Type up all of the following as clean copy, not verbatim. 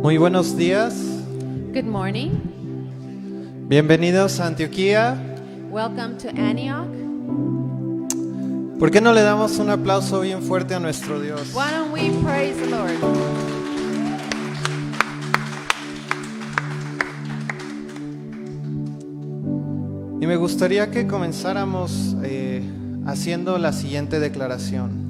Muy buenos días. Good morning. Bienvenidos a Antioquía. Welcome to Antioch. ¿Por qué no le damos un aplauso bien fuerte a nuestro Dios? Why don't we praise the Lord? Y me gustaría que comenzáramos haciendo la siguiente declaración.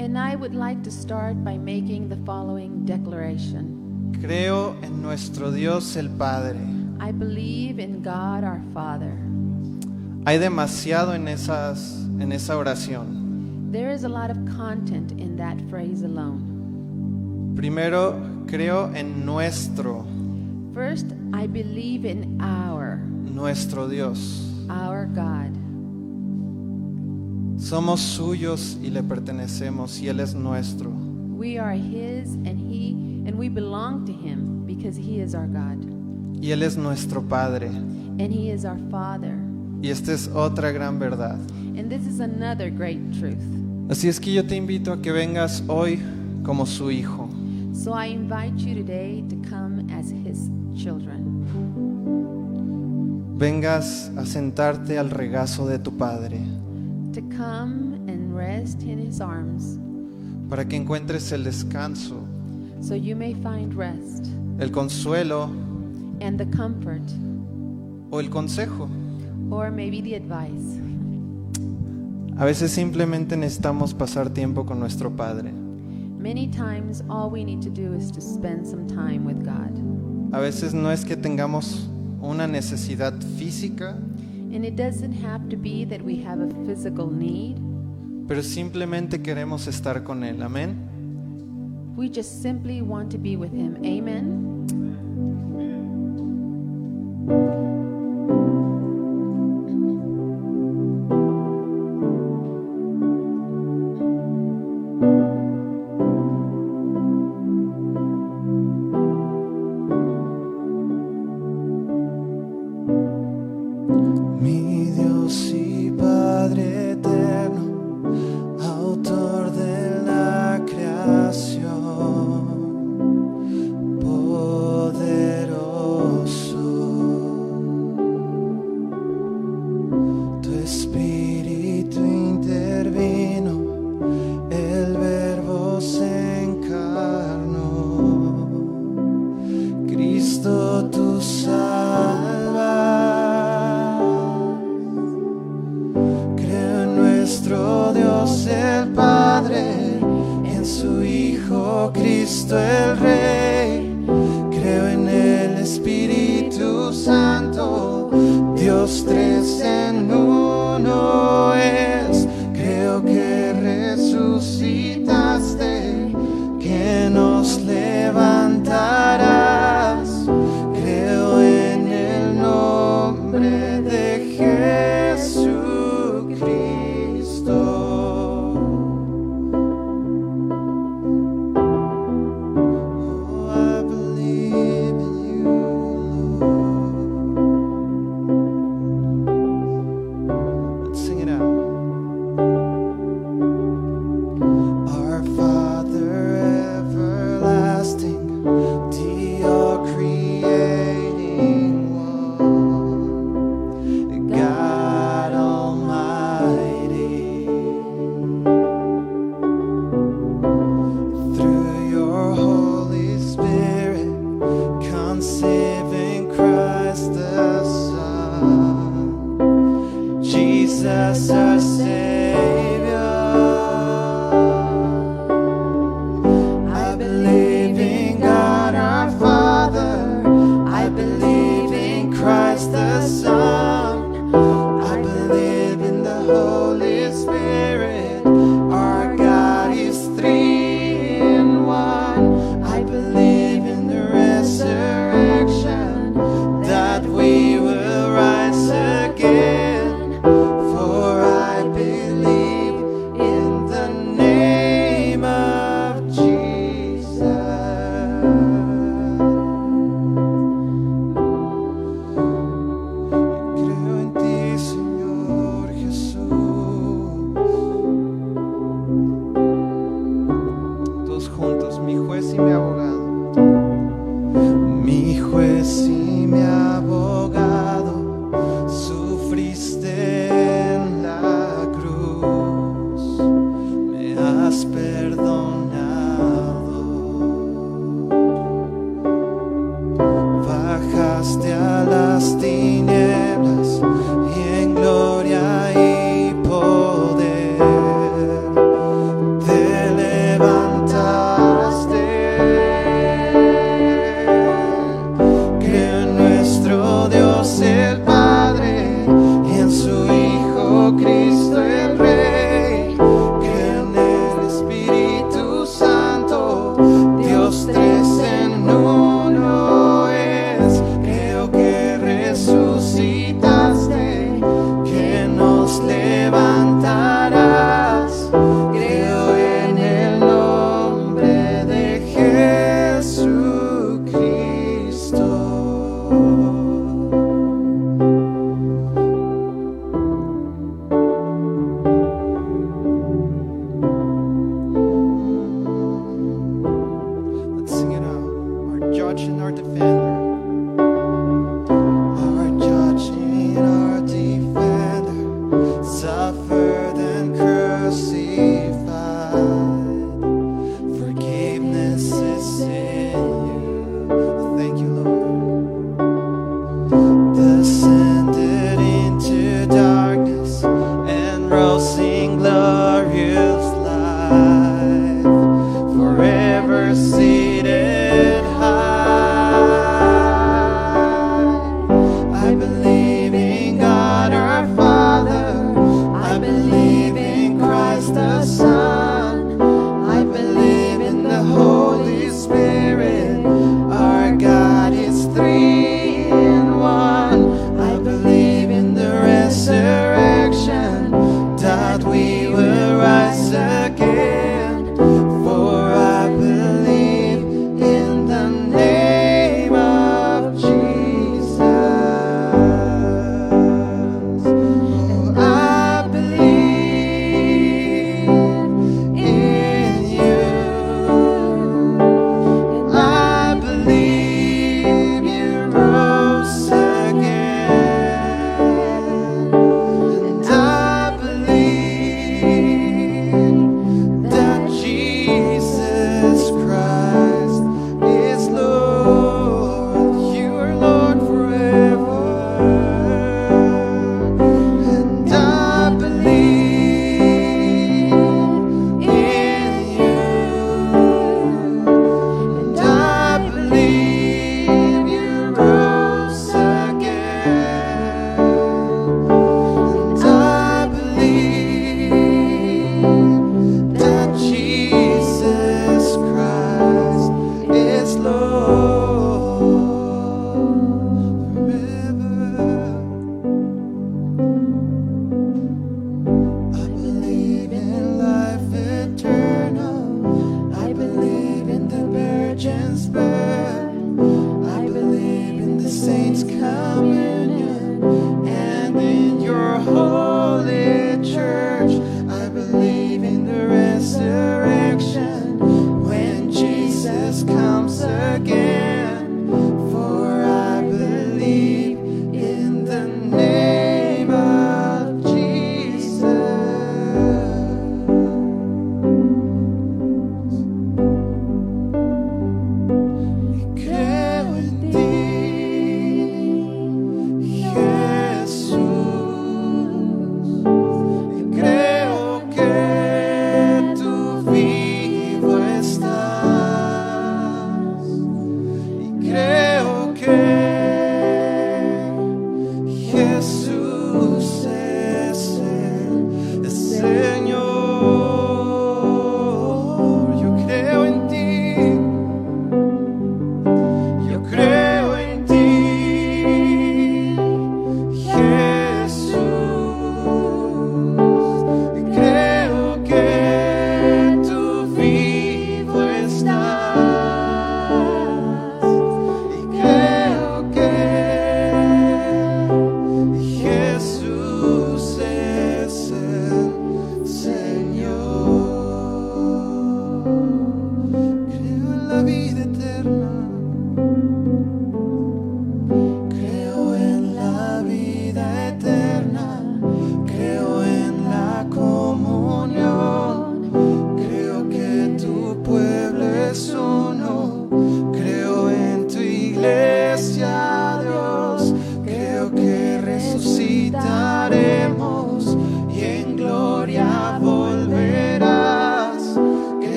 And I would like to start by making the following declaration. Creo en nuestro Dios el Padre. I believe in God our Father. Hay demasiado en esa oración. There is a lot of content in that phrase alone. Primero, creo en nuestro First, I believe in nuestro Dios. our God. Somos suyos y le pertenecemos y Él es nuestro. We are His and we belong to Him because He is our God. Y Él es nuestro Padre. And He is our Father. Y esta es otra gran verdad. And this is another great truth. Así es que yo te invito a que vengas hoy como su hijo. So I invite you today to come as His children. Vengas a sentarte al regazo de tu Padre To come and rest in His arms para que encuentres el descanso, so you may find rest el consuelo and the comfort o el consejo. or maybe the advice. A veces simplemente necesitamos pasar tiempo con nuestro Padre. Many times all we need to do is to spend some time with God. A veces no es que tengamos una necesidad física, And it doesn't have to be that we have a physical need. pero simplemente queremos estar con Él. Amén. We just simply want to be with Him. Amen. Mi Dios y Padre eterno, autor de la creación, poderoso, tu espíritu intervino, el Verbo se encarnó, Cristo tu salvas. Nuestro Dios el Padre, en su Hijo Cristo el Rey. Creo en el Espíritu Santo, Dios tres en uno es. Creo que resucitaste, que nos levantarás. Creo en el nombre de Jesús. Jesus our Savior. I believe in God our Father. I believe in Christ the Son. I believe in the Holy Spirit. Our God is three in one. I believe in the resurrection, that we will rise again. mi juez y mi abogado. Pues si mi abogado sufriste en la cruz, me has perdonado. Bajaste a las tinieblas y en gloria y poder te levantaste. Creo en nuestro Dios el Padre y en su Hijo Cristo el Rey. Creo en el Espíritu Santo, Dios tres en uno es. Creo que resucitaste, que nos levantarás. Creo en el nombre de Jesucristo. Let's sing it out. Our judge and our defender. Our judge and our defender, suffered and crucified. Forgiveness is in you. Thank you, Lord. Descended into darkness and rose in glorious life, forever seated high. I believe in God our Father, I believe in Christ the Son, I believe in the Holy Spirit, our God is three in one. I believe in the resurrection, that we will rise again. For I believe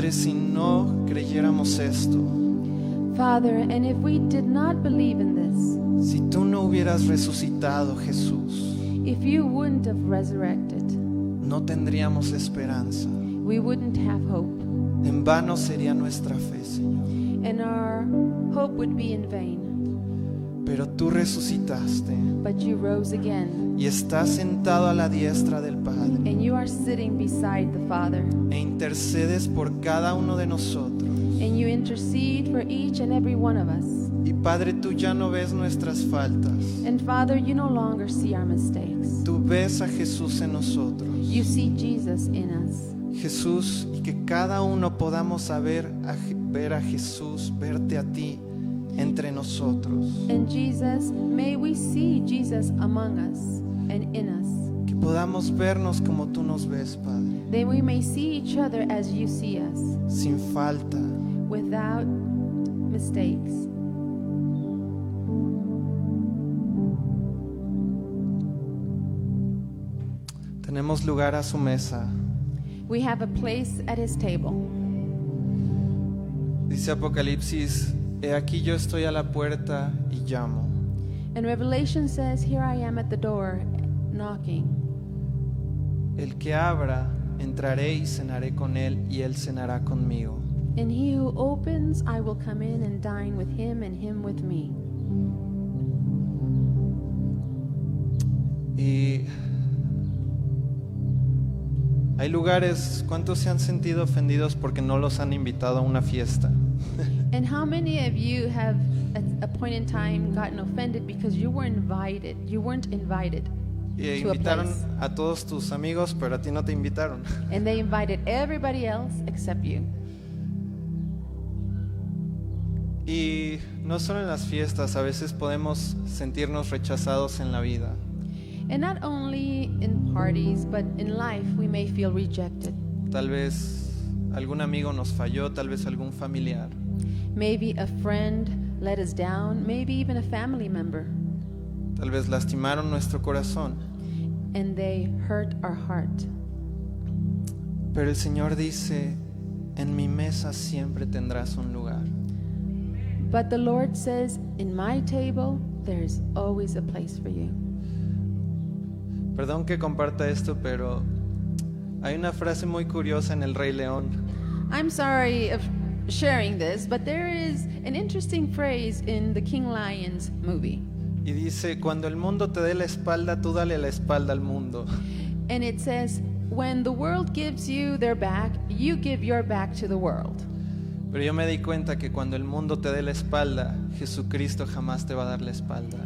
Padre, si no creyéramos esto, Father, and if we did not believe in this, si tú no hubieras resucitado, Jesús, if you wouldn't have resurrected, no tendríamos esperanza. we wouldn't have hope, En vano sería nuestra fe, Señor. and our hope would be in vain. Pero tú resucitaste But you rose again, y estás sentado a la diestra del Padre and you are sitting beside the Father, e intercedes por cada uno de nosotros. and you intercede for each and every one of us. Y Padre, tú ya no ves nuestras faltas. And Father, you no longer see our mistakes. Tú ves a Jesús en nosotros. You see Jesus in us. Jesús, y que cada uno podamos saber ver a Jesús, verte a ti entre nosotros. And Jesus, may we see Jesus among us and in us. Que podamos vernos como tú nos ves, Padre, Then we may see each other as you see us, sin falta. without mistakes. Tenemos lugar a su mesa. We have a place at his table. Dice Apocalipsis, he aquí yo estoy a la puerta y llamo. And Revelation says, here I am at the door knocking. El que abra, entraré y cenaré con él y él cenará conmigo. And he who opens, I will come in and dine with him and him with me. Y hay lugares, ¿cuántos se han sentido ofendidos porque no los han invitado a una fiesta? And how many of you have at a point in time gotten offended because you weren't invited Y to a invitaron place, a todos tus amigos, pero a ti no te invitaron. and they invited everybody else except you? Y no solo en las fiestas, a veces podemos sentirnos rechazados en la vida. And not only in parties, but in life we may feel rejected. Tal vez algún amigo nos falló, tal vez algún familiar. Maybe a friend let us down, maybe even a family member, Tal vez lastimaron nuestro corazón. and they hurt our heart. Pero el Señor dice, en mi mesa siempre tendrás un lugar. But the Lord says, in my table, there's always a place for you. Perdón que comparta esto, pero hay una frase muy curiosa en El Rey León. I'm sorry of sharing this, but there is an interesting phrase in the King Lion's movie. Y dice, cuando el mundo te dé la espalda, tú dale la espalda al mundo. And it says, when the world gives you their back, you give your back to the world. Pero yo me di cuenta que cuando el mundo te dé la espalda, Jesucristo jamás te va a dar la espalda.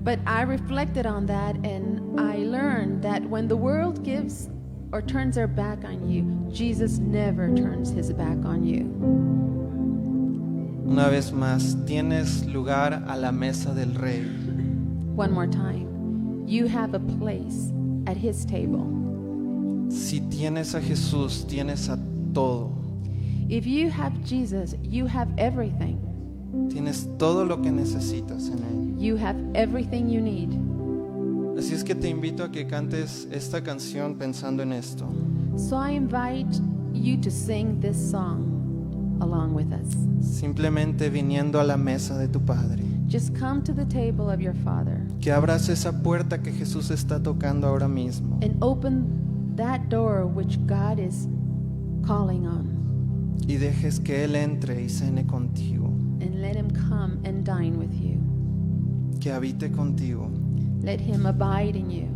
But I reflected on that, and I learned that when the world gives or turns their back on you, Jesus never turns his back on you. Una vez más, tienes lugar a la mesa del Rey. One more time. You have a place at his table. Si tienes a Jesús, tienes a todo. If you have Jesus, you have everything. Tienes todo lo que necesitas en Él. You have everything you need. Así es que te invito a que cantes esta canción pensando en esto. So I invite you to sing this song along with us. Simplemente viniendo a la mesa de tu Padre. Just come to the table of your Father Que abras esa puerta que Jesús está tocando ahora mismo. and open that door which God is calling on, Y dejes que Él entre y cene contigo. and let him come and dine with you. Que habite contigo. Let him abide in you.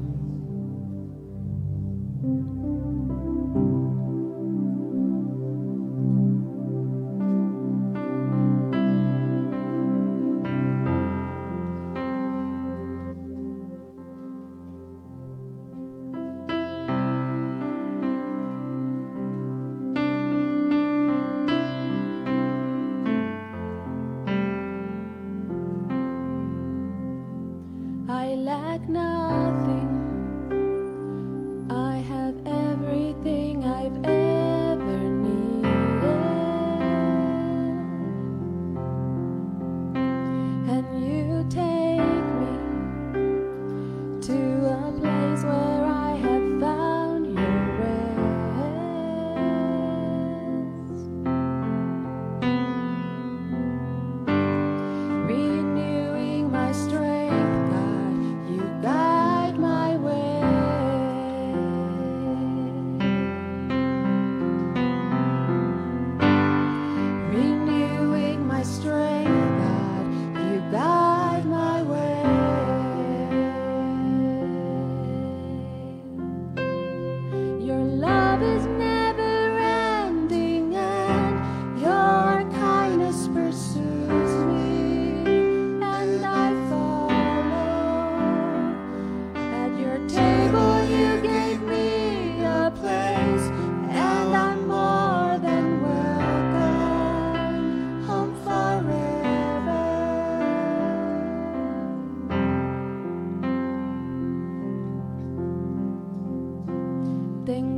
I lack nothing. I have everything I've ever needed. And you take me to a place where I have found your rest.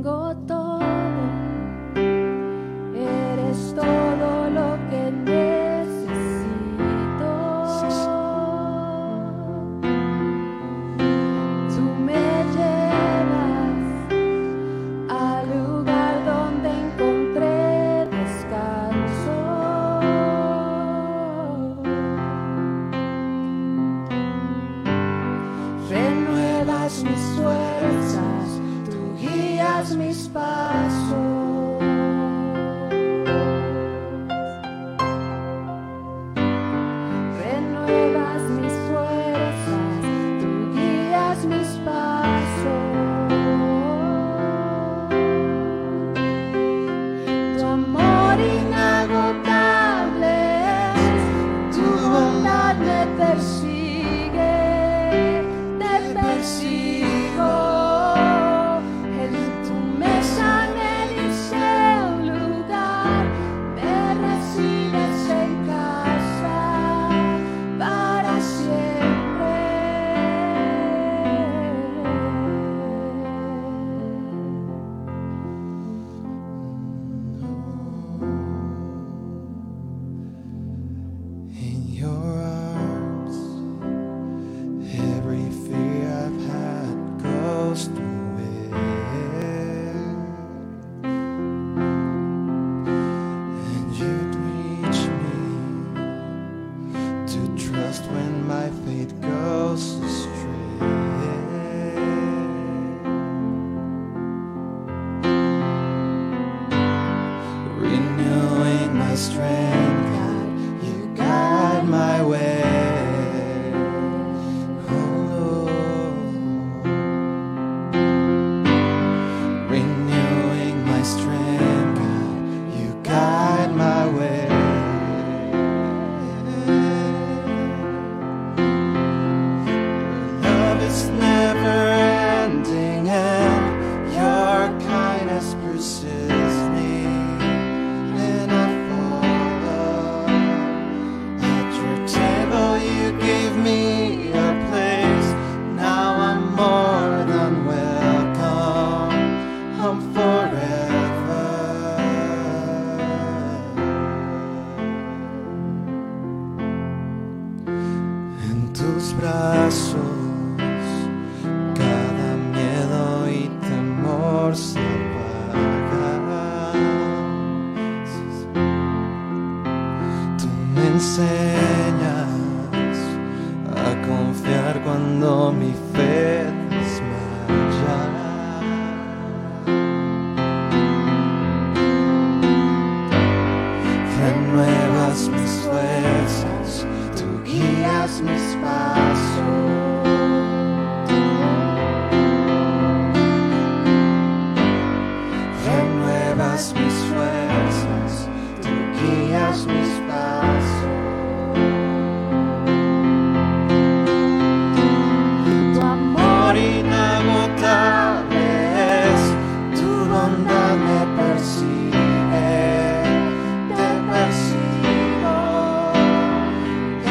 tengo todo, eres todo lo que necesito. Tú me llevas al lugar donde encontré descanso. Renuevas mis fuerzas, tú guías mis pasos. Renuevas mis fuerzas, tú guías mis pasos. Tu amor inagotable, tu bondad me persigue, te persigo. En tu mesa me diste un lugar, me recibes en casa para siempre. In your arms, every fear I've had goes through it. And you'd reach me to trust when my faith goes astray. Renewing my strength, God, you guide my way. Renewing my strength, God, you guide my way. Your love is never ending, and your kindness pursues me. And I follow. At your table you gave me a place. Now I'm more than welcome. I'm forever. En tus brazos cada miedo y temor se apaga. Tú me enseñas a confiar cuando mi fe desmaya. Renuevas mis fuerzas, tú guías mis pasos. Renuevas mis fuerzas, tú guías mis pasos. Tu amor inagotable es, tu bondad me persigue, te persigo.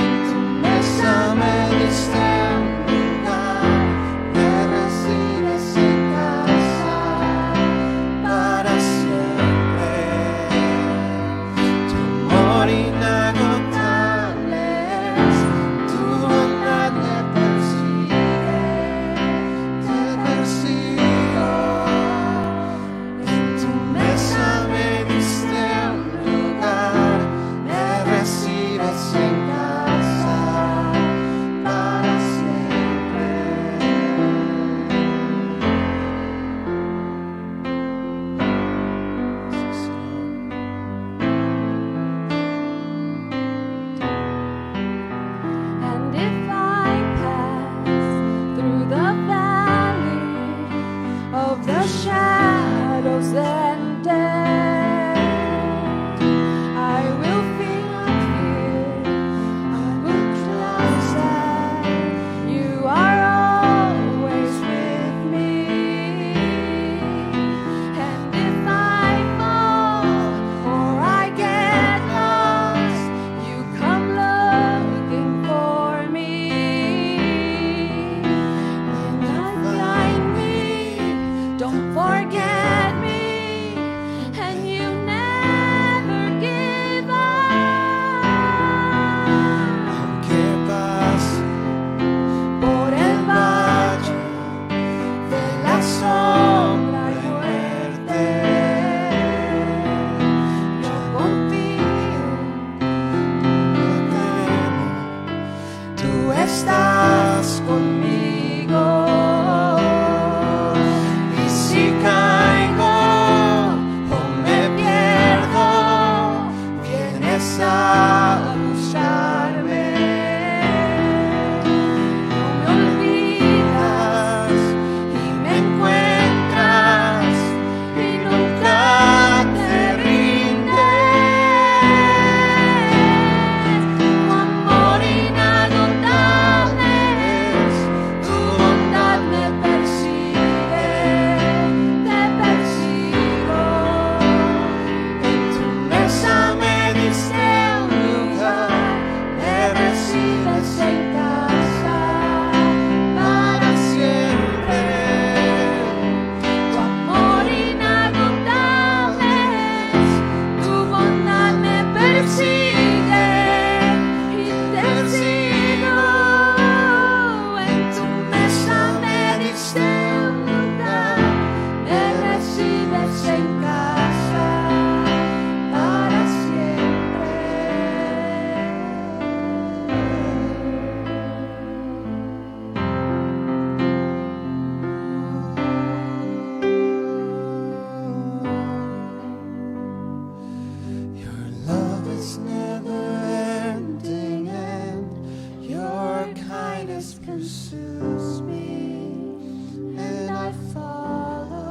En tu mesa me conmigo. Y si caigo o me pierdo, vienes a buscarme. No me olvidas Y me encuentras y nunca te rindes. tu amor inagotable, Tu bondad me persigue, te persigo. en tu mesa me diste un lugar, me recibes en casa para siempre. Tu amor inagotable, tu bondad me persigue y te sigo. En tu mesa me diste un lugar, me recibes en casa para Your love is never ending and your kindness pursues me, and I follow.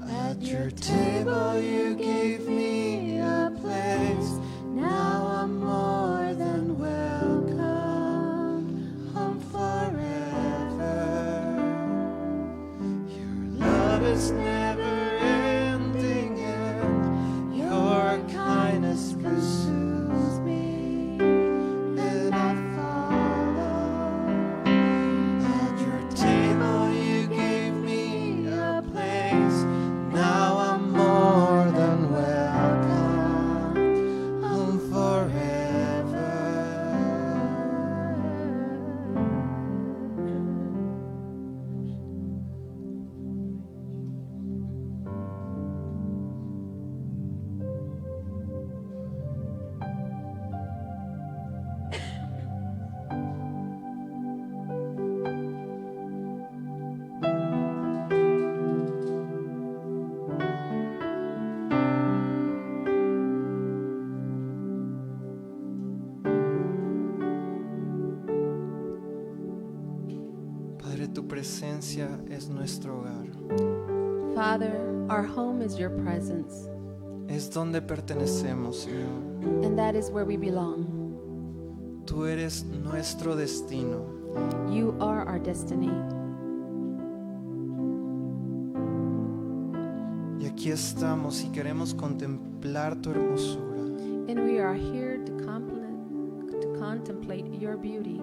At your table you gave me a place, now I'm more than welcome, home forever. Your love is never ending and your kindness pursues me, and I follow. At your table you gave me a place, now I'm more than welcome, home forever. Padre, tu presencia es nuestro hogar. Father, our home is your presence, Es donde pertenecemos, Señor. and that is where we belong. Tú eres nuestro destino. You are our destiny. Y aquí estamos y queremos contemplar tu hermosura. And we are here to contemplate your beauty.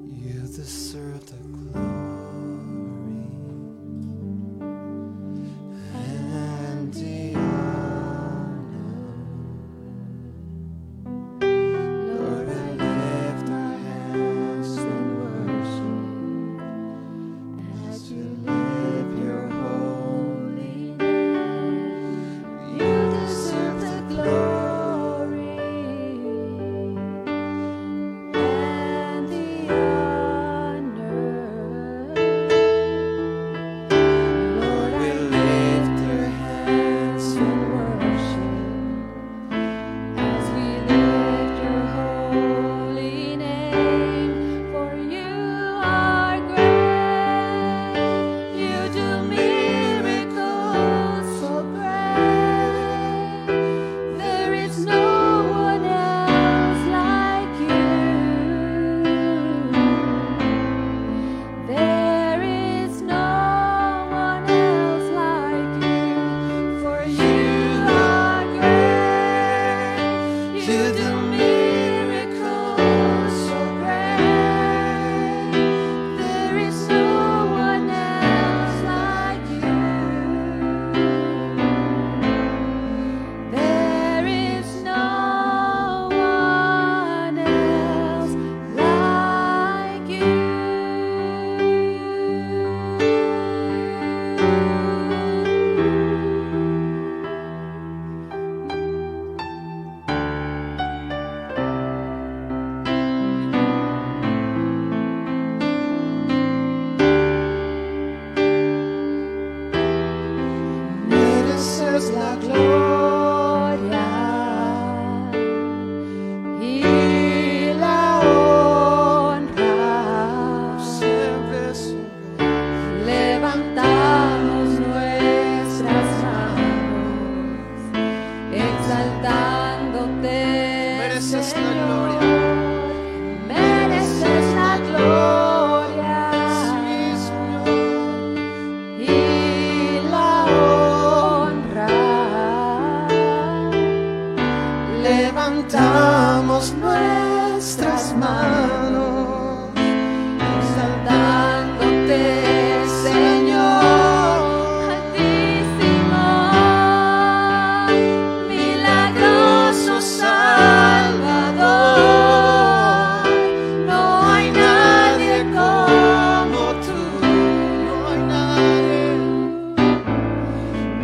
You deserve the glory and the honor. mereces la gloria y la honra. Levantamos nuestras manos, exaltándote, Mereces la Señor. gloria. Mereces la gloria Sí, Señor. y la honra. Levantamos nuestras manos, Exaltándote, Señor, altísimo, milagroso Salvador. No hay nadie como tú, no hay nadie.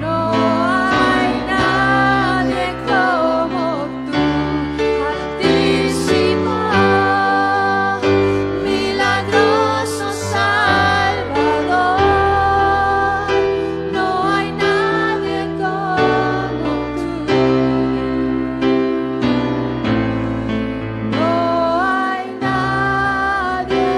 no hay nadie como tú, altísimo, milagroso Salvador. No hay nadie como tú, no hay nadie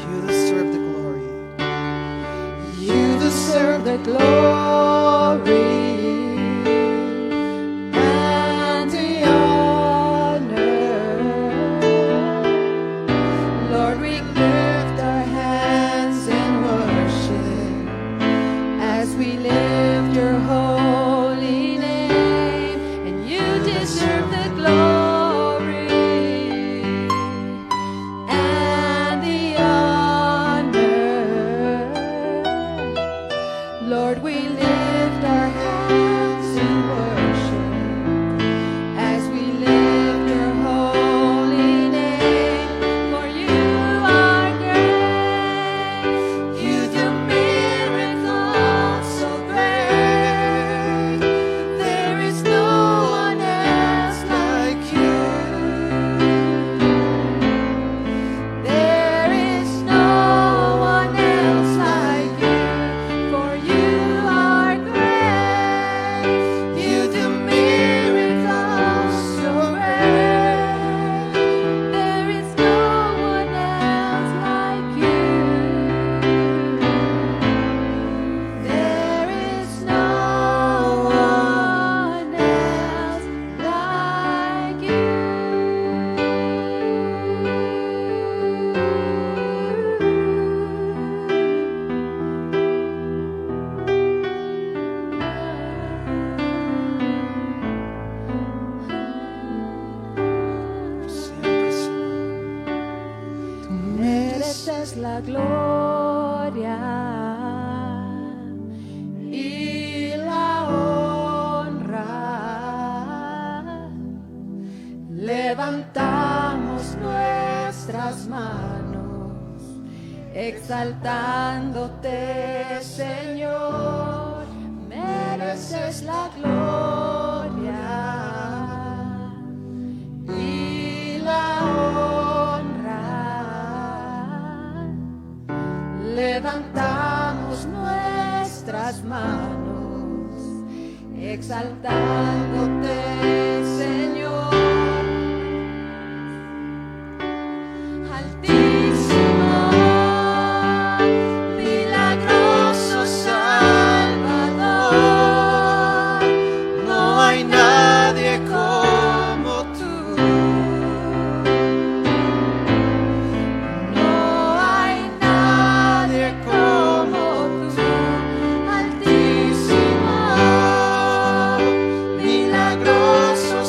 You deserve the glory. You deserve the glory and the honor. Lord, we lift our hands in worship as we lift your holy name, and you deserve the glory and the honor. Lord, we lift our hands in worship as we lift your holy name. For you are great, you do miracles so great. There is no one else like you. There is no one else like you, for you are great. You do miracles so great. There is no one else like you. There is no one else like Siempre, Señor. Mereces la gloria y la honra. Levantamos nuestras manos, exaltándote, Señor. Mereces la gloria y la honra. Levantamos nuestras manos, exaltándote, Señor. Altísimo, milagroso Salvador. No hay nadie como tú. No hay nadie como tú, altísimo, milagroso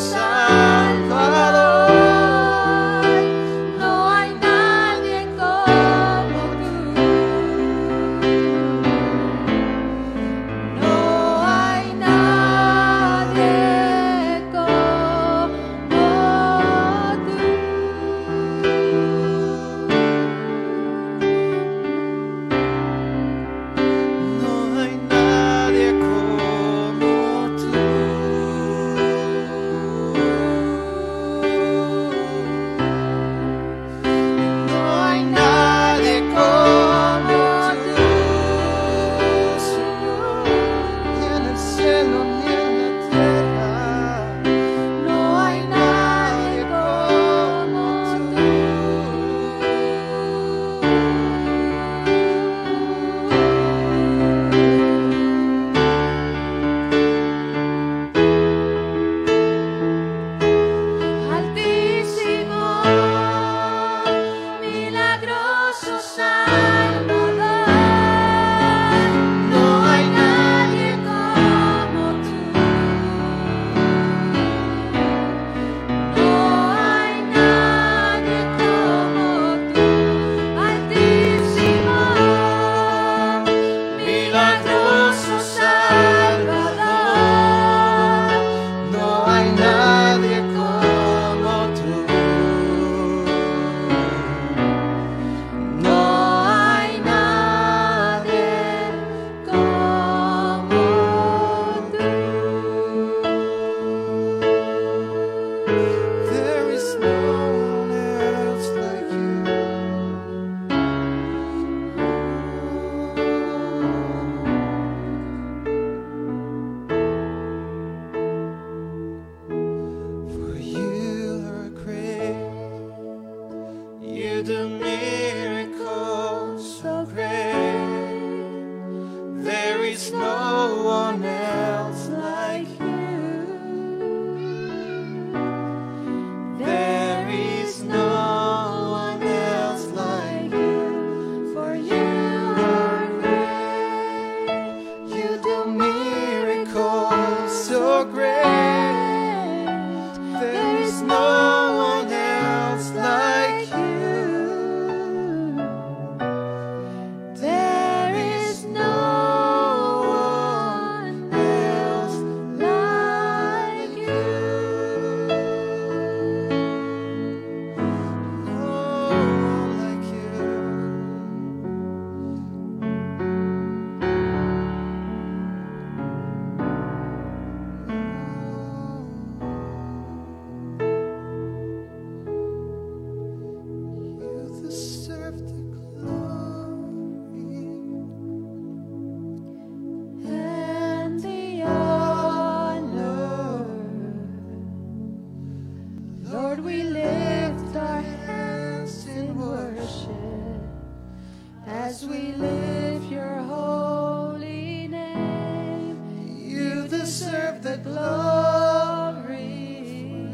as we lift your holy name. You deserve the glory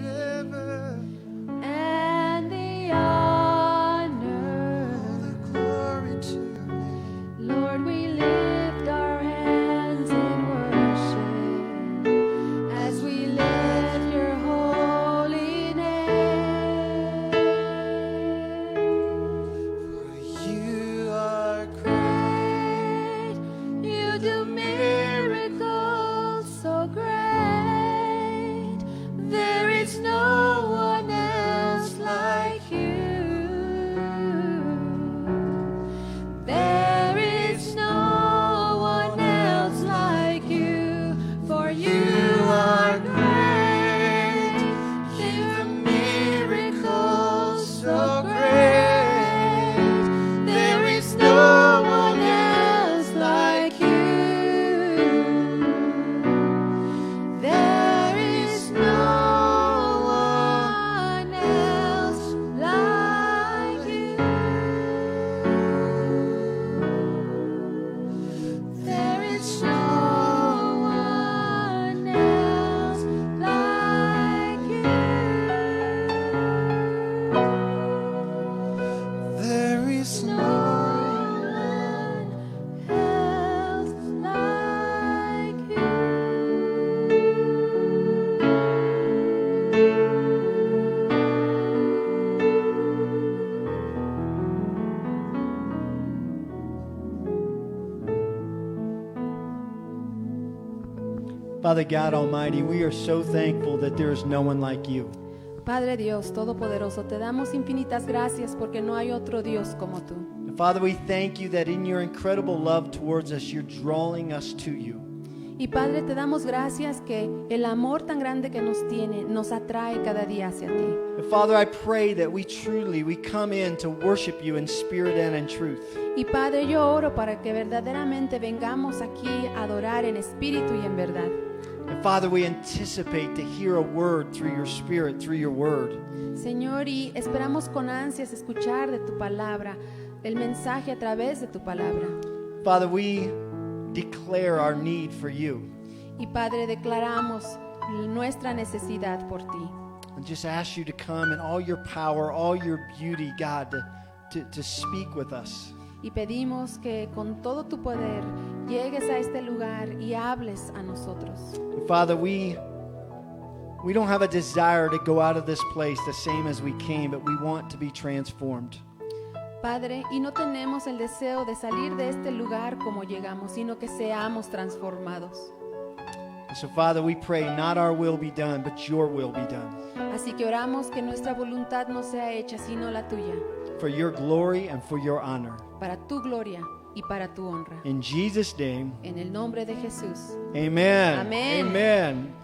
forever. and the All honor. the glory to your name. Lord, we lift our hands in worship as we lift your holy name. For you are Great, you do miracles so great. There is no one else like you. There is no one else like you, for you are great. You do miracles so great. There is no one else like you. There is no one else like you. There is no one else like you. There is No no one else like you. Father God Almighty, we are so thankful that there is no one like you. Padre Dios Todopoderoso, te damos infinitas gracias porque no hay otro Dios como tú. And Father, we thank you that in your incredible love towards us, you're drawing us to you. Y Padre, te damos gracias que el amor tan grande que nos tiene nos atrae cada día hacia ti. And Father, I pray that we come in to worship you in spirit and in truth. Y Padre, yo oro para que verdaderamente vengamos aquí a adorar en espíritu y en verdad. And Father, we anticipate to hear a word through your spirit, through your word. Señor, y esperamos con ansias escuchar de tu palabra, el mensaje a través de tu palabra. Father, we declare our need for you. Y Padre, declaramos nuestra necesidad por ti. And just ask you to come in all your power, all your beauty, God, to speak with us. Y pedimos que con todo tu poder llegues a este lugar y hables a nosotros. And Father, we don't have a desire to go out of this place the same as we came, but we want to be transformed. Padre, y no tenemos el deseo de salir de este lugar como llegamos, sino que seamos transformados. And so, Father, we pray, not our will be done, but your will be done. Así que oramos que nuestra voluntad no sea hecha, sino la tuya, For your glory and for your honor. para tu gloria y para tu honra. In Jesus' name, En el nombre de Jesús. amen. Amen. Amen.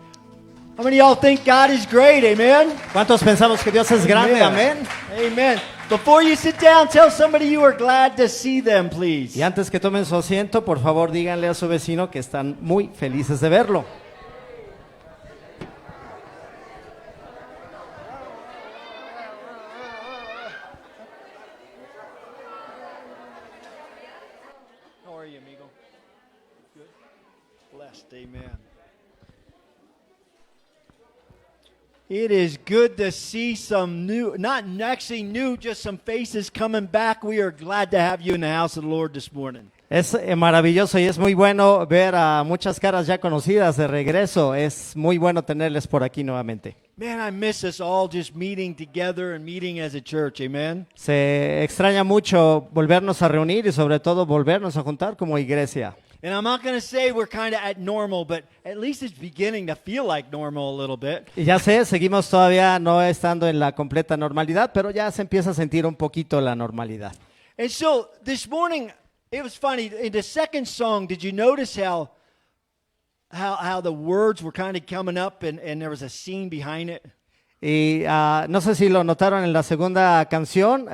How many of y'all think God is great? Amen. ¿Cuántos pensamos que Dios es grande? Amén. Amen. Before you sit down, tell somebody you are glad to see them, please. Y antes que tomen su asiento, por favor, díganle a su vecino que están muy felices de verlo. How are you, amigo? Good. Blessed, amen. It is good to see some new, not actually new, just some faces coming back. We are glad to have you in the house of the Lord this morning. Es maravilloso y es muy bueno ver a muchas caras ya conocidas de regreso. Es muy bueno tenerles por aquí nuevamente. Man, I miss us all just meeting together and meeting as a church, amen. Se extraña mucho volvernos a reunir y sobre todo volvernos a juntar como iglesia. And I'm not going to say we're kind of at normal, but at least it's beginning to feel like normal a little bit. Y ya sé, seguimos todavía no estando en la completa normalidad, pero ya se empieza a sentir un poquito la normalidad. And so this morning, it was funny. In the second song, did you notice how the words were kind of coming up and there was a scene behind it? Y no sé si lo notaron en la segunda canción,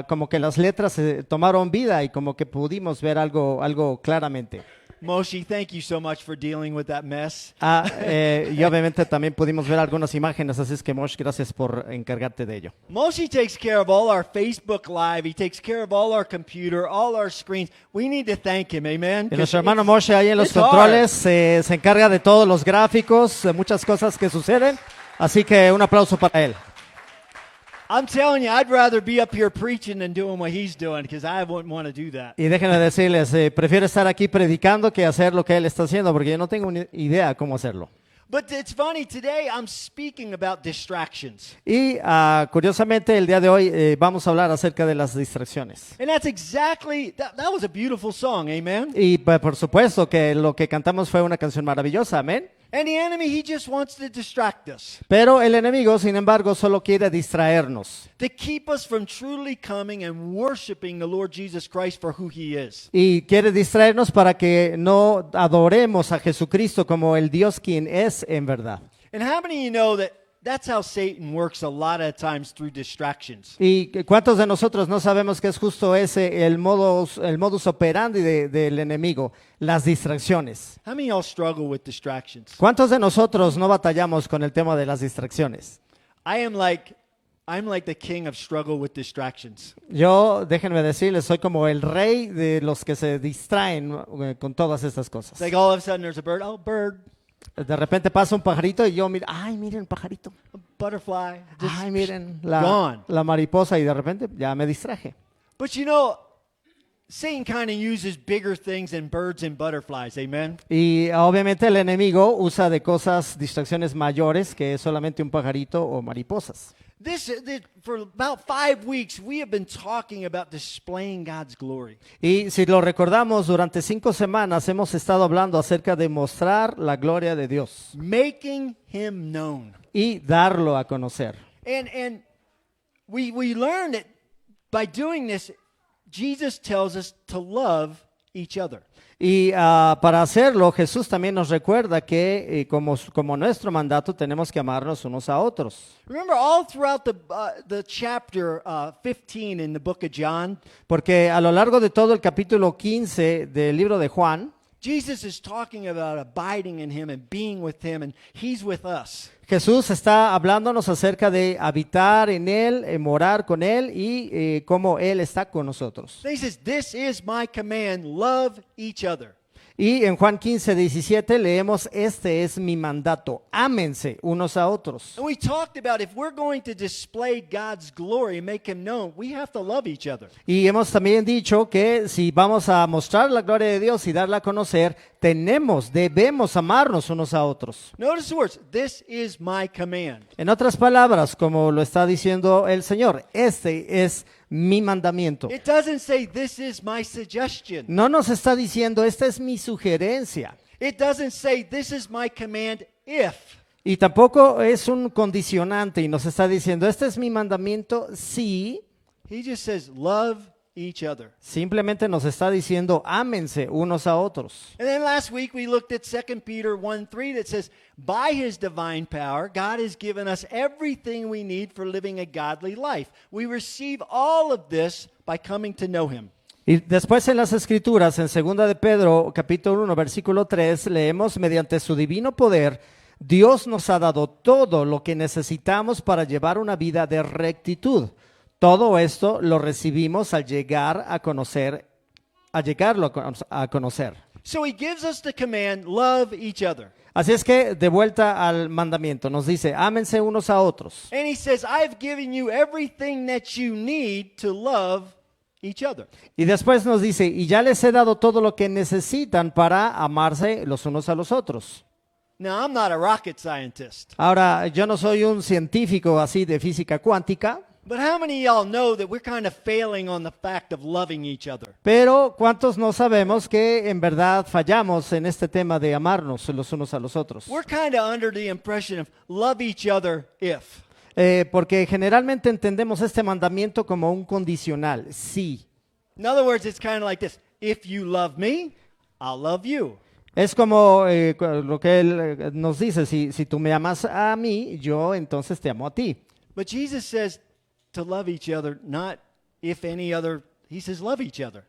como que las letras tomaron vida y como que pudimos ver algo claramente. Moshe, thank you so much for dealing with that mess. Y obviamente también pudimos ver algunas imágenes, así es que Mosh, gracias por encargarte de ello. Moshe takes care of all our Facebook Live. He takes care of all our computer, all our screens. We need to thank him, amen? Y nuestro hermano Moshe ahí en los it's hard. controles se encarga de todos los gráficos, de muchas cosas que suceden, así que un aplauso para él. I'm telling you, I'd rather be up here preaching than doing what he's doing because I wouldn't want to do that. Y déjenme decirles, prefiero estar aquí predicando que hacer lo que él está haciendo, porque yo no tengo ni idea cómo hacerlo. But it's funny, today I'm speaking about distractions. Y curiosamente el día de hoy vamos a hablar acerca de las distracciones. And that's exactly, that was a beautiful song, amen? Y por supuesto que lo que cantamos fue una canción maravillosa, amén. And the enemy, he just wants to distract us, Pero el enemigo, sin embargo, solo quiere distraernos to keep us from truly coming and worshiping the Lord Jesus Christ for who he is. y quiere distraernos para que no adoremos a Jesucristo como el Dios quien es en verdad. And how many of you know that that's how Satan works a lot of times through distractions? ¿Y cuántos de nosotros no sabemos que es justo ese el modus operandi del enemigo, las distracciones? How many of y'all struggle with distractions? ¿Cuántos de nosotros no batallamos con el tema de las distracciones? I'm like the king of struggle with distractions. Yo, déjenme decirles, soy como el rey de los que se distraen con todas estas cosas. It's like all of a sudden there's a bird. Oh, bird. De repente pasa un pajarito y yo miro, ay, miren el pajarito. A butterfly. Just Ay, miren gone. la mariposa y de repente ya me distraje. But you know, Satan kind of uses bigger things than birds and butterflies. Amen. Y obviamente el enemigo usa de cosas, distracciones mayores que solamente un pajarito o mariposas. This for about 5 weeks we have been talking about displaying God's glory. Y si lo recordamos, durante 5 semanas hemos estado hablando acerca de mostrar la gloria de Dios Making him known. y darlo a conocer. And we learn that by doing this, Jesus tells us to love each other. Y para hacerlo, Jesús también nos recuerda que como nuestro mandato tenemos que amarnos unos a otros. Remember, all throughout the chapter 15 in the book of John, Porque a lo largo de todo el capítulo 15 del libro de Juan, Jesus is talking about abiding in him and being with him, and he's with us. Jesús está hablándonos acerca de habitar en Él, morar con Él y cómo Él está con nosotros. He says, "This is my command, love each other." Y en Juan 15:17 leemos, este es mi mandato, ámense unos a otros. And we talked about if we're going to display God's glory and make him known, we have to love each other. Y hemos también dicho que si vamos a mostrar la gloria de Dios y darla a conocer, debemos amarnos unos a otros. Notice the words, "This is my command." En otras palabras, como lo está diciendo el Señor, este es mi mandamiento. It doesn't say, "This is my suggestion." No nos está diciendo, esta es mi sugerencia. It doesn't say, "This is my command if." Y tampoco es un condicionante y nos está diciendo, este es mi mandamiento, sí. He just says, "Love each other." Simplemente nos está diciendo, ámense unos a otros. And then last week we looked at 2 Peter 1:3 that says, "By his divine power, God has given us everything we need for living a godly life. We receive all of this by coming to know him." Y después en las Escrituras, en 2 de Pedro, capítulo 1, versículo 3, leemos, mediante su divino poder, Dios nos ha dado todo lo que necesitamos para llevar una vida de rectitud. Todo esto lo recibimos al llegarlo a conocer. So he gives us the command, love each other. Así es que de vuelta al mandamiento, nos dice, ámense unos a otros. And he says, "I've given you everything that you need to love each other." Y después nos dice, y ya les he dado todo lo que necesitan para amarse los unos a los otros. Now, I'm not a rocket scientist, Ahora, yo no soy un científico así de física cuántica, but how many of y'all know that we're kind of failing on the fact of loving each other? pero ¿cuántos no sabemos que en verdad fallamos en este tema de amarnos los unos a los otros? We're kind of under the impression of love each other if. Porque generalmente entendemos este mandamiento como un condicional, sí. In other words, it's kind of like this. If you love me, I'll love you. Es como lo que él nos dice, si tú me amas a mí, yo entonces te amo a ti. But Jesus says to love each other, not if any other. He says love each other.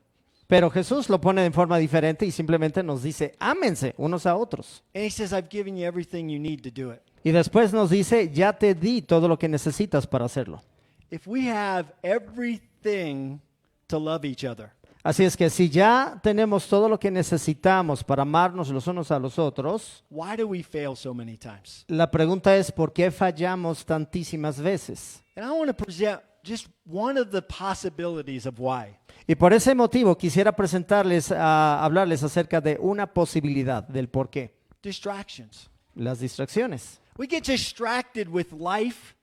Pero Jesús lo pone de forma diferente y simplemente nos dice, ámense unos a otros. And he says, I've given you everything you need to do it. Y después nos dice, ya te di todo lo que necesitas para hacerlo. If we have everything to love each other, Así es que si ya tenemos todo lo que necesitamos para amarnos los unos a los otros, why do we fail so many times? la pregunta es, ¿por qué fallamos tantísimas veces? And I want to present just one of the possibilities of why. Y por ese motivo quisiera hablarles acerca de una posibilidad del por qué. Distractions. Las distracciones. We get distracted with life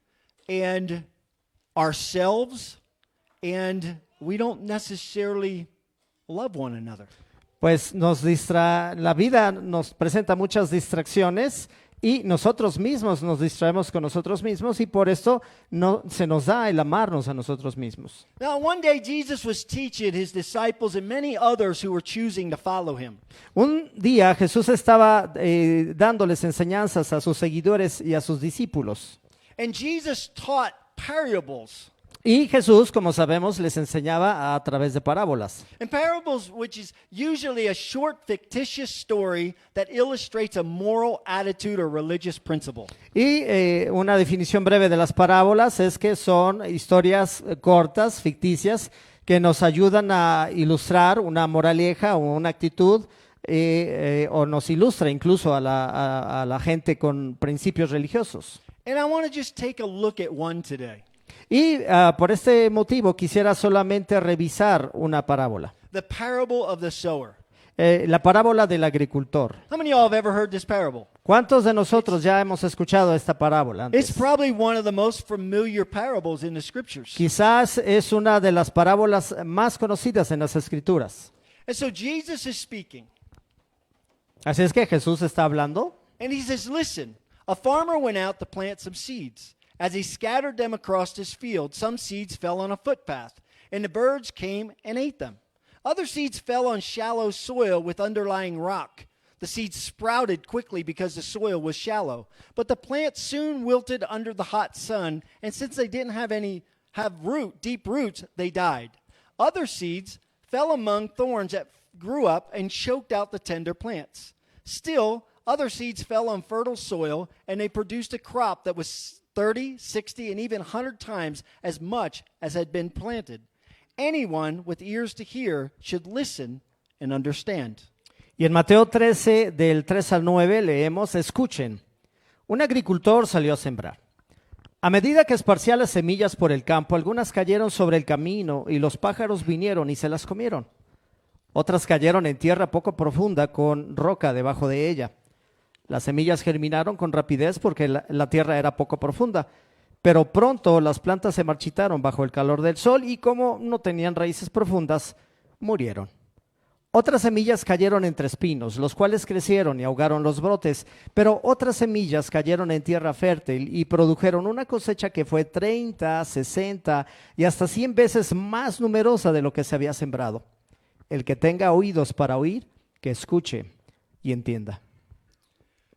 and ourselves, and we don't necessarily love one another. Pues la vida nos presenta muchas distracciones y nosotros mismos nos distraemos con nosotros mismos y por esto no se nos da el amarnos a nosotros mismos. Now, one day Jesus was teaching his disciples and many others who were choosing to follow him. Un día Jesús estaba dándoles enseñanzas a sus seguidores y a sus discípulos. And Jesus taught parables. Y Jesús, como sabemos, les enseñaba a través de parábolas. And parables, which is usually a short fictitious story that illustrates a moral attitude or religious principle. Y una definición breve de las parábolas es que son historias cortas, ficticias, que nos ayudan a ilustrar una moraleja o una actitud o nos ilustra incluso a la gente con principios religiosos. And I want to just take a look at one today. Y por este motivo quisiera solamente revisar una parábola. The parable of the sower. La parábola del agricultor. How many of y'all have ever heard this parable? ¿Cuántos de nosotros ya hemos escuchado esta parábola It's antes? probably one of the most familiar parables in the scriptures. Quizás es una de las parábolas más conocidas en las Escrituras. And so Jesus is speaking. Así es que Jesús está hablando And he says, listen, a farmer went out to plant some seeds. As he scattered them across his field, some seeds fell on a footpath, and the birds came and ate them. Other seeds fell on shallow soil with underlying rock. The seeds sprouted quickly because the soil was shallow, but the plants soon wilted under the hot sun, and since they didn't have deep roots, they died. Other seeds fell among thorns that grew up and choked out the tender plants. Still, other seeds fell on fertile soil, and they produced a crop that was 30, 60, and even 100 times as much as had been planted. Anyone with ears to hear should listen and understand. y en Mateo 13, del 3 al 9, leemos, escuchen, un agricultor salió a sembrar. A medida que esparcía las semillas por el campo, algunas cayeron sobre el camino y los pájaros vinieron y se las comieron. Otras cayeron en tierra poco profunda con roca debajo de ella. Las semillas germinaron con rapidez porque la tierra era poco profunda, pero pronto las plantas se marchitaron bajo el calor del sol y como no tenían raíces profundas, murieron. Otras semillas cayeron entre espinos, los cuales crecieron y ahogaron los brotes, pero otras semillas cayeron en tierra fértil y produjeron una cosecha que fue 30, 60 y hasta 100 veces más numerosa de lo que se había sembrado. El que tenga oídos para oír, que escuche y entienda.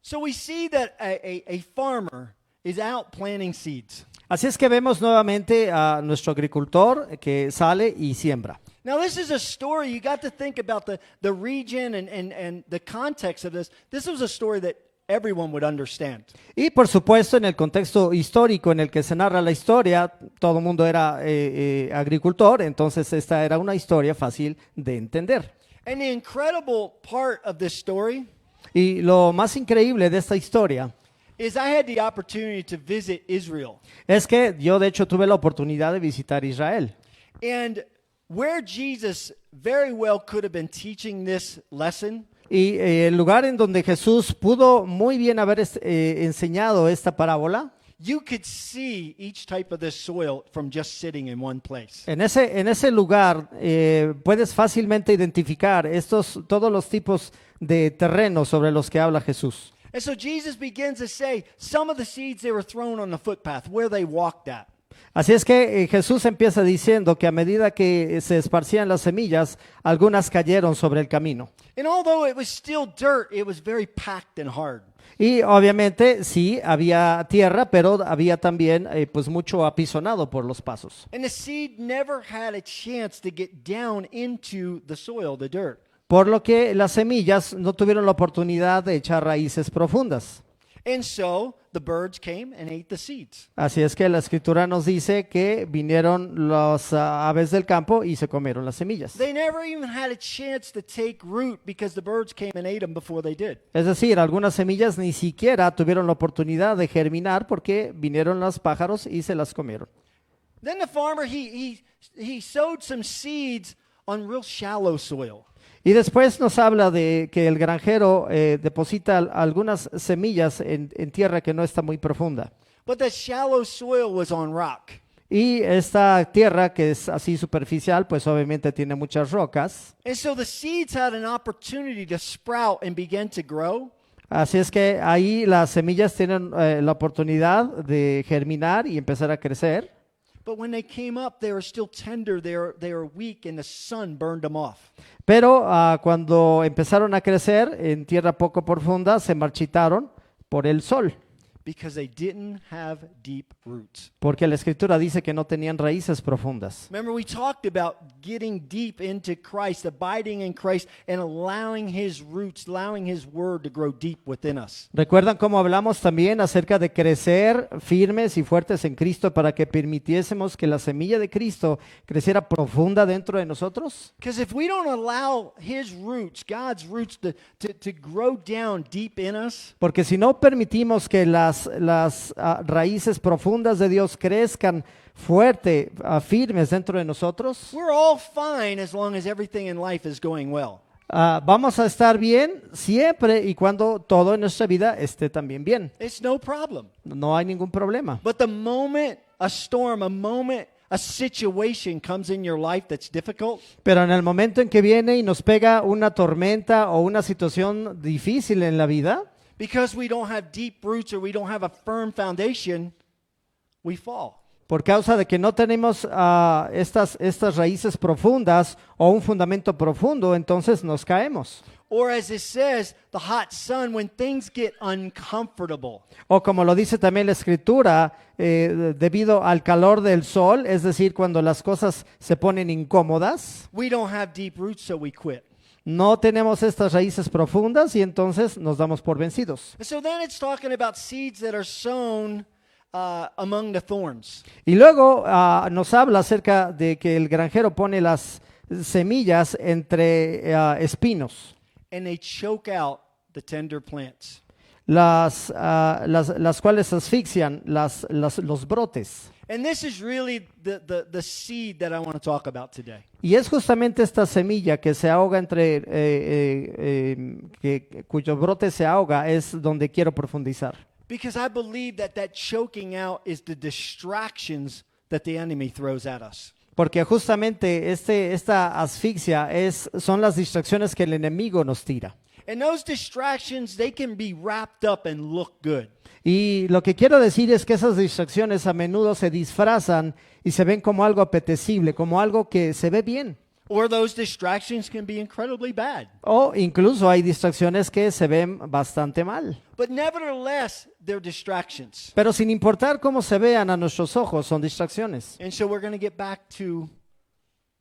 So we see that a farmer is out planting seeds. Así es que vemos nuevamente a nuestro agricultor que sale y siembra. Now, this is a story, you got to think about the region and the context of this. This was a story that everyone would understand. Y por supuesto, en el contexto histórico en el que se narra la historia, todo el mundo era agricultor, entonces esta era una historia fácil de entender. And the incredible part of this story Y lo más increíble de esta historia is I had the opportunity to visit Israel. es que yo de hecho tuve la oportunidad de visitar Israel. And where Jesus very well could have been teaching this lesson Y el lugar en donde Jesús pudo muy bien haber enseñado esta parábola, you could see each type of this soil from just sitting in one place. en ese lugar puedes fácilmente identificar todos los tipos de terrenos sobre los que habla Jesús. And so Jesus begins to say some of the seeds they were thrown on the footpath where they walked at. Así es que Jesús empieza diciendo que a medida que se esparcían las semillas, algunas cayeron sobre el camino. And although it was still dirt, it was very packed and hard. Y obviamente sí, había tierra, pero había también pues mucho apisonado por los pasos. And the seed never had a chance to get down into the soil, the dirt. Por lo que las semillas no tuvieron la oportunidad de echar raíces profundas. And so the birds came and ate the seeds. Así es que la escritura nos dice que vinieron las aves del campo y se comieron las semillas. They never even had a chance to take root because the birds came and ate them before they did. Es decir, algunas semillas ni siquiera tuvieron la oportunidad de germinar porque vinieron los pájaros y se las comieron. Then the farmer, he sowed some seeds on real shallow soil. Y después nos habla de que el granjero deposita algunas semillas en tierra que no está muy profunda. But the shallow soil was on rock. Y esta tierra que es así superficial, pues obviamente tiene muchas rocas. And so the seeds had an opportunity to sprout and begin to grow. Así es que ahí las semillas tienen la oportunidad de germinar y empezar a crecer. But when they came up, they were still tender, they were weak, and the sun burned them off. Pero cuando empezaron a crecer en tierra poco profunda, se marchitaron por el sol. Because they didn't have deep roots. Porque la escritura dice que no tenían raíces profundas. Remember, we talked about getting deep into Christ, abiding in Christ, and allowing His roots, allowing His word to grow deep within us. ¿Recuerdan cómo hablamos también acerca de crecer firmes y fuertes en Cristo para que permitiésemos que la semilla de Cristo creciera profunda dentro de nosotros? Because if we don't allow His roots, God's roots, to grow down deep in us, Porque si no permitimos que las raíces profundas de Dios crezcan fuerte, firmes dentro de nosotros, we're all fine as long as everything in life is going well. vamos a estar bien siempre y cuando todo en nuestra vida esté también bien. It's no problem. No hay ningún problema. But the moment a storm, a situation comes in your life that's difficult, Pero en el momento en que viene y nos pega una tormenta o una situación difícil en la vida, because we don't have deep roots or we don't have a firm foundation, we fall. por causa de que no tenemos estas raíces profundas o un fundamento profundo, entonces nos caemos. Or as it says, the hot sun, when things get uncomfortable. O como lo dice también la escritura, debido al calor del sol, es decir, cuando las cosas se ponen incómodas, We don't have deep roots, so we quit. no tenemos estas raíces profundas y entonces nos damos por vencidos. And so then it's talking about seeds that are sown among the thorns. Y luego nos habla acerca de que el granjero pone las semillas entre espinos, And they choke out the tender plants. las cuales asfixian los brotes. And this is really the seed that I want to talk about today. Y es justamente esta semilla que se ahoga cuyo brote se ahoga, es donde quiero profundizar. Because I believe that choking out is the distractions that the enemy throws at us. Porque justamente esta asfixia son las distracciones que el enemigo nos tira. And those distractions, they can be wrapped up and look good. Y lo que quiero decir es que esas distracciones a menudo se disfrazan y se ven como algo apetecible, como algo que se ve bien. Or those distractions can be incredibly bad. O incluso hay distracciones que se ven bastante mal. But nevertheless, they're distractions. Pero sin importar cómo se vean a nuestros ojos, son distracciones. And so we're going to get back to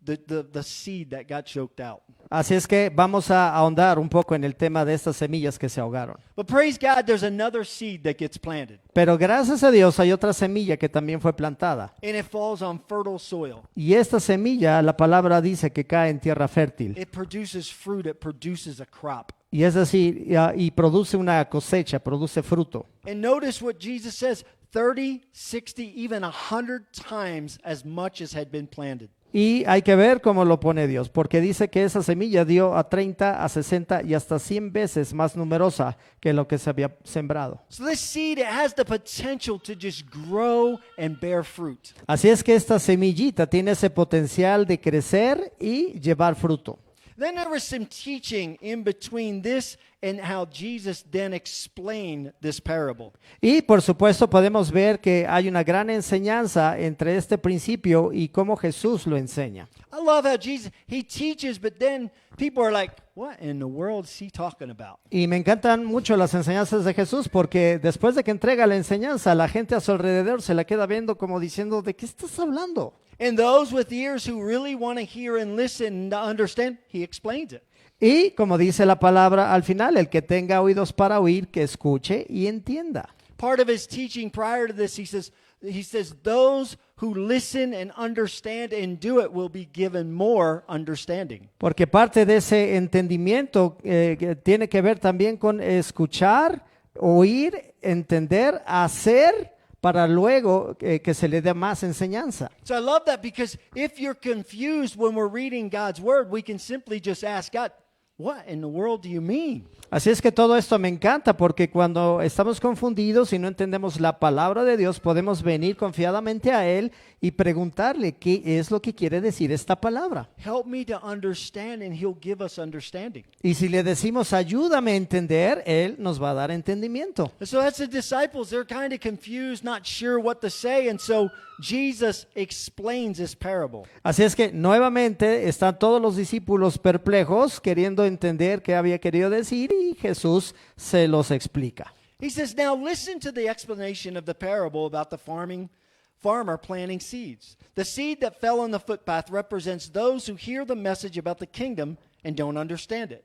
the seed that got choked out. Así es que vamos a ahondar un poco en el tema de estas semillas que se ahogaron. But praise God, there's another seed that gets planted. Pero gracias a Dios hay otra semilla que también fue plantada. And it falls on fertile soil. Y esta semilla, la palabra dice que cae en tierra fértil. It produces fruit, it produces a crop. Y es decir, y produce una cosecha, produce fruto. And notice what Jesus says, 30, 60, even 100 times as much as had been planted. Y hay que ver cómo lo pone Dios, porque dice que esa semilla dio a 30, a 60 y hasta 100 veces más numerosa que lo que se había sembrado. So this seed, it has the potential to just grow and bear fruit. Así es que esta semillita tiene ese potencial de crecer y llevar fruto. Then there was some teaching in between this and how Jesus then explained this parable. Y por supuesto podemos ver que hay una gran enseñanza entre este principio y cómo Jesús lo enseña. I love how Jesus, he teaches, but then people are like, what in the world is he talking about? Y me encantan mucho las enseñanzas de Jesús porque después de que entrega la enseñanza, la gente a su alrededor se la queda viendo como diciendo, ¿de qué estás hablando? And those with ears who really want to hear and listen and understand, he explains it. Y como dice la palabra al final, el que tenga oídos para oír, que escuche y entienda. Part of his teaching prior to this, he says, those who listen and understand and do it will be given more understanding. Porque parte de ese entendimiento que tiene que ver también con escuchar, oír, entender, hacer, para luego que se le dé más enseñanza. So I love that because if you're confused when we're reading God's word, we can simply just ask God, what in the world do you mean? Así es que todo esto me encanta porque cuando estamos confundidos y no entendemos la palabra de Dios, podemos venir confiadamente a Él y preguntarle qué es lo que quiere decir esta palabra. Help me to understand and he'll give us understanding. Y si le decimos ayúdame a entender, Él nos va a dar entendimiento. And so that's the disciples. They're kind of confused, not sure what to say. And so Jesus explains this parable. Así es que nuevamente están todos los discípulos perplejos queriendo entender qué había querido decir y Jesús se los explica. He says, now listen to the explanation of the parable about the farmer planting seeds. The seed that fell on the footpath represents those who hear the message about the kingdom and don't understand it.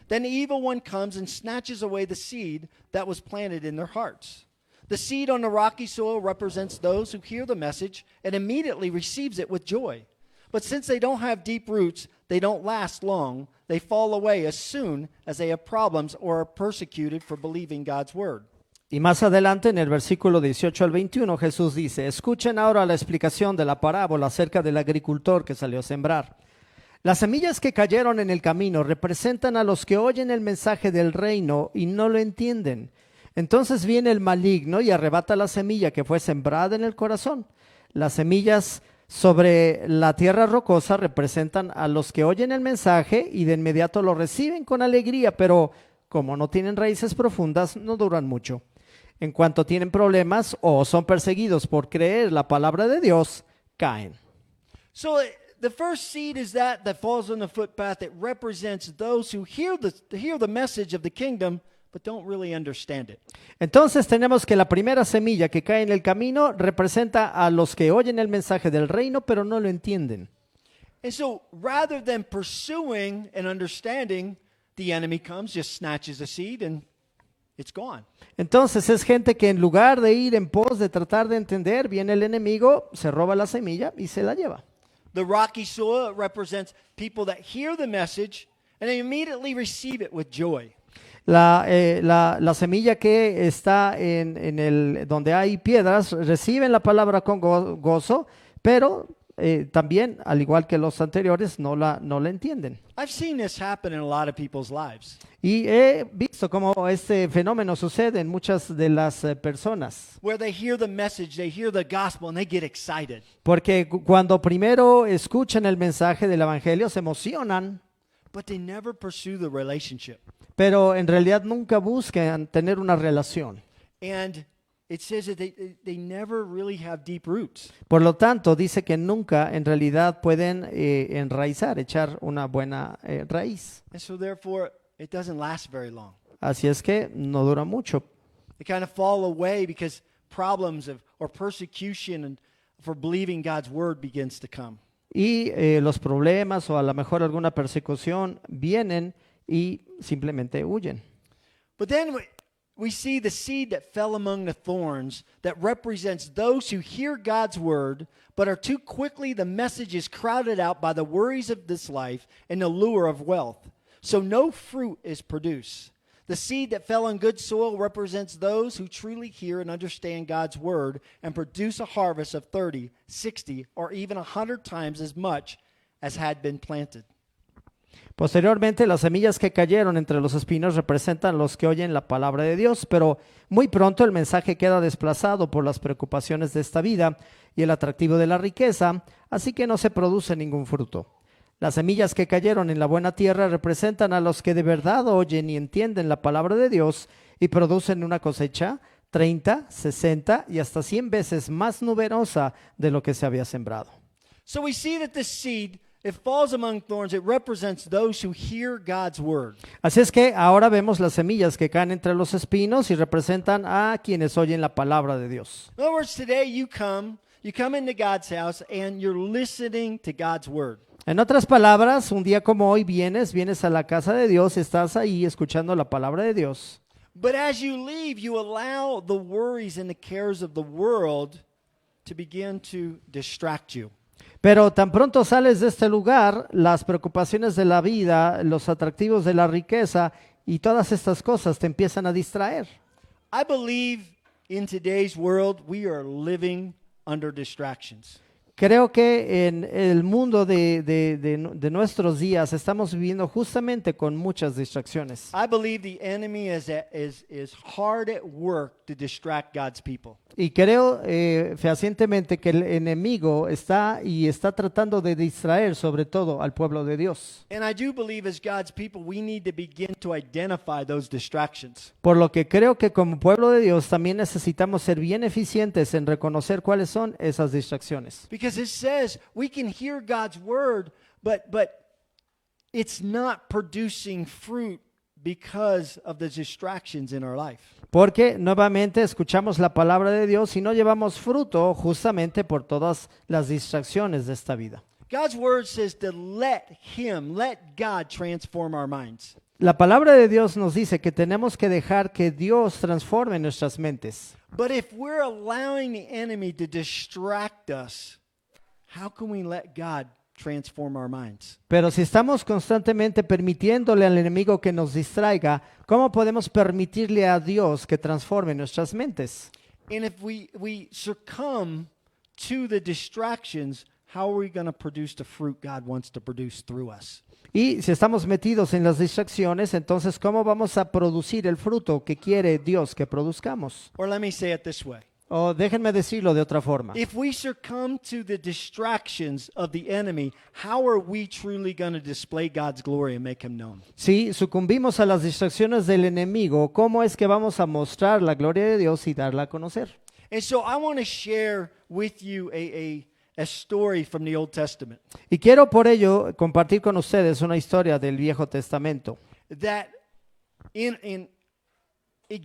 Then the evil one comes and snatches away the seed that was planted in their hearts. The seed on the rocky soil represents those who hear the message and immediately receives it with joy. But since they don't have deep roots, they don't last long. They fall away as soon as they have problems or are persecuted for believing God's word. Y más adelante en el versículo 18 al 21 Jesús dice, escuchen ahora la explicación de la parábola acerca del agricultor que salió a sembrar. Las semillas que cayeron en el camino representan a los que oyen el mensaje del reino y no lo entienden. Entonces viene el maligno y arrebata la semilla que fue sembrada en el corazón. Las semillas sobre la tierra rocosa representan a los que oyen el mensaje y de inmediato lo reciben con alegría, pero como no tienen raíces profundas, no duran mucho. En cuanto tienen problemas o son perseguidos por creer la palabra de Dios, caen. So the first seed is that falls on the footpath. It represents those who hear the message of the kingdom but don't really understand it. Entonces tenemos que la primera semilla que cae en el camino representa a los que oyen el mensaje del reino pero no lo entienden. And so rather than pursuing and understanding, the enemy comes, just snatches the seed and it's gone. Entonces es gente que en lugar de ir en pos de tratar de entender, viene el enemigo, se roba la semilla y se la lleva. The rocky soil represents people that hear the message and they immediately receive it with joy. La semilla que está en el donde hay piedras reciben la palabra con gozo, pero también, al igual que los anteriores, no la entienden. I've seen this happen in a lot of people's lives. Y he visto cómo este fenómeno sucede en muchas de las personas. Where they hear the message, they hear the gospel, and they get excited. Porque cuando primero escuchan el mensaje del evangelio se emocionan, But they never pursue the relationship. pero en realidad nunca buscan tener una relación. And it says that they never really have deep roots. Por lo tanto, dice que nunca en realidad pueden enraizar, echar una buena raíz. And so therefore, it doesn't last very long. Así es que no dura mucho. They kind of fall away because problems or persecution for believing God's word begins to come. Y los problemas o a lo mejor alguna persecución vienen y simplemente huyen. But then we see the seed that fell among the thorns that represents those who hear God's word, but are too quickly the message is crowded out by the worries of this life and the lure of wealth. So no fruit is produced. The seed that fell on good soil represents those who truly hear and understand God's word and produce a harvest of 30, 60, or even 100 times as much as had been planted. Posteriormente, las semillas que cayeron entre los espinos representan los que oyen la palabra de Dios, pero muy pronto el mensaje queda desplazado por las preocupaciones de esta vida y el atractivo de la riqueza, así que no se produce ningún fruto. Las semillas que cayeron en la buena tierra representan a los que de verdad oyen y entienden la palabra de Dios y producen una cosecha 30, 60 y hasta 100 veces más numerosa de lo que se había sembrado. So we see that this seed, it falls among thorns. It represents those who hear God's word. Así es que ahora vemos las semillas que caen entre los espinos y representan a quienes oyen la palabra de Dios. In other words, today you come into God's house and you're listening to God's word. En otras palabras, un día como hoy vienes a la casa de Dios, estás ahí escuchando la palabra de Dios. But as you leave, you allow the worries and the cares of the world to begin to distract you. Pero tan pronto sales de este lugar, las preocupaciones de la vida, los atractivos de la riqueza y todas estas cosas te empiezan a distraer. I believe in today's world we are living under distractions. Creo que en el mundo de nuestros días estamos viviendo justamente con muchas distracciones. I believe the enemy is hard at work to distract God's people. Y creo fehacientemente que el enemigo está tratando de distraer sobre todo al pueblo de Dios. And I do believe as God's people we need to begin to identify those distractions. Por lo que creo que como pueblo de Dios también necesitamos ser bien eficientes en reconocer cuáles son esas distracciones. Because it says we can hear God's word, but it's not producing fruit because of the distractions in our life. Porque nuevamente escuchamos la palabra de Dios y no llevamos fruto justamente por todas las distracciones de esta vida. God's word says to let God transform our minds. La palabra de Dios nos dice que tenemos que dejar que Dios transforme nuestras mentes. But if we're allowing the enemy to distract us, how can we let God transform our minds? Pero si estamos constantemente permitiéndole al enemigo que nos distraiga, ¿cómo podemos permitirle a Dios que transforme nuestras mentes? And if we succumb to the distractions, how are we going to produce the fruit God wants to produce through us? Y si estamos metidos en las distracciones, entonces ¿cómo vamos a producir el fruto que quiere Dios que produzcamos? Or let me say it this way. O déjenme decirlo de otra forma. If we succumb to the distractions of the enemy, how are we truly going to display God's glory and make him known? Si sucumbimos a las distracciones del enemigo, ¿cómo es que vamos a mostrar la gloria de Dios y darla a conocer? And so I want to share with you a story from the Old Testament Y quiero por ello compartir con ustedes una historia del Viejo Testamento that it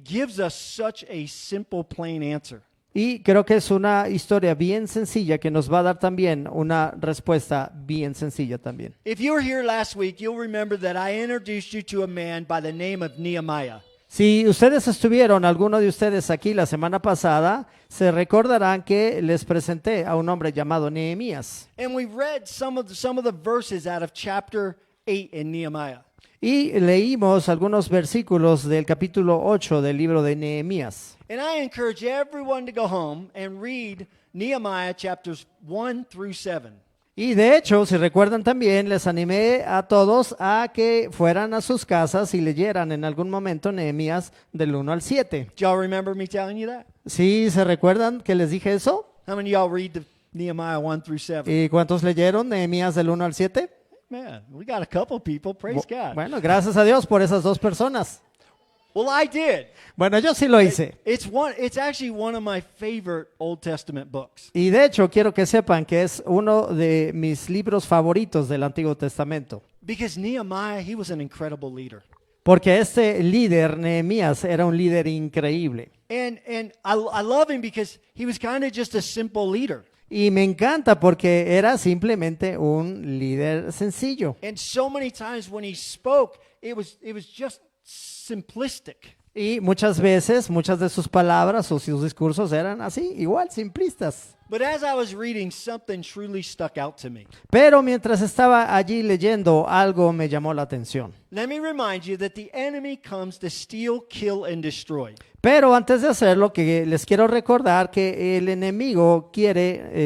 gives us such a simple, plain answer. y creo que es una historia bien sencilla que nos va a dar también una respuesta bien sencilla también. If you were here last week, you'll remember that I introduced you to a man by the name of Nehemiah. Si ustedes estuvieron, alguno de ustedes aquí la semana pasada, se recordarán que les presenté a un hombre llamado Nehemías. And we read some of the verses out of chapter 8 in Nehemiah. Y leímos algunos versículos del capítulo 8 del libro de Nehemías. And I encourage everyone to go home and read Nehemiah chapters 1 through 7. Y de hecho, si recuerdan también, les animé a todos a que fueran a sus casas y leyeran en algún momento Nehemías del 1 al 7. Do y'all remember me telling you that? ¿Sí se recuerdan que les dije eso? How many of y'all read the Nehemiah 1 through 7? ¿Y cuántos leyeron Nehemías del 1 al 7? Man, we got a couple people. Praise God. Bueno, gracias a Dios por esas dos personas. Well, I did. Bueno, yo sí lo hice. It's actually one of my favorite Old Testament books. Y de hecho, quiero que sepan que es uno de mis libros favoritos del Antiguo Testamento. Because Nehemiah, he was an incredible leader. Porque este líder, Nehemías, era un líder increíble. And I love him because he was kind of just a simple leader. Y me encanta porque era simplemente un líder sencillo. And so many times when he spoke, it was just simplistic. Y muchas veces, muchas de sus palabras o sus discursos eran así, igual, simplistas. But as I was reading, something truly stuck out to me. Pero mientras estaba allí leyendo, algo me llamó la atención. Let me remind you that the enemy comes to steal, kill, and destroy. Pero antes de hacerlo, que les quiero recordar que el enemigo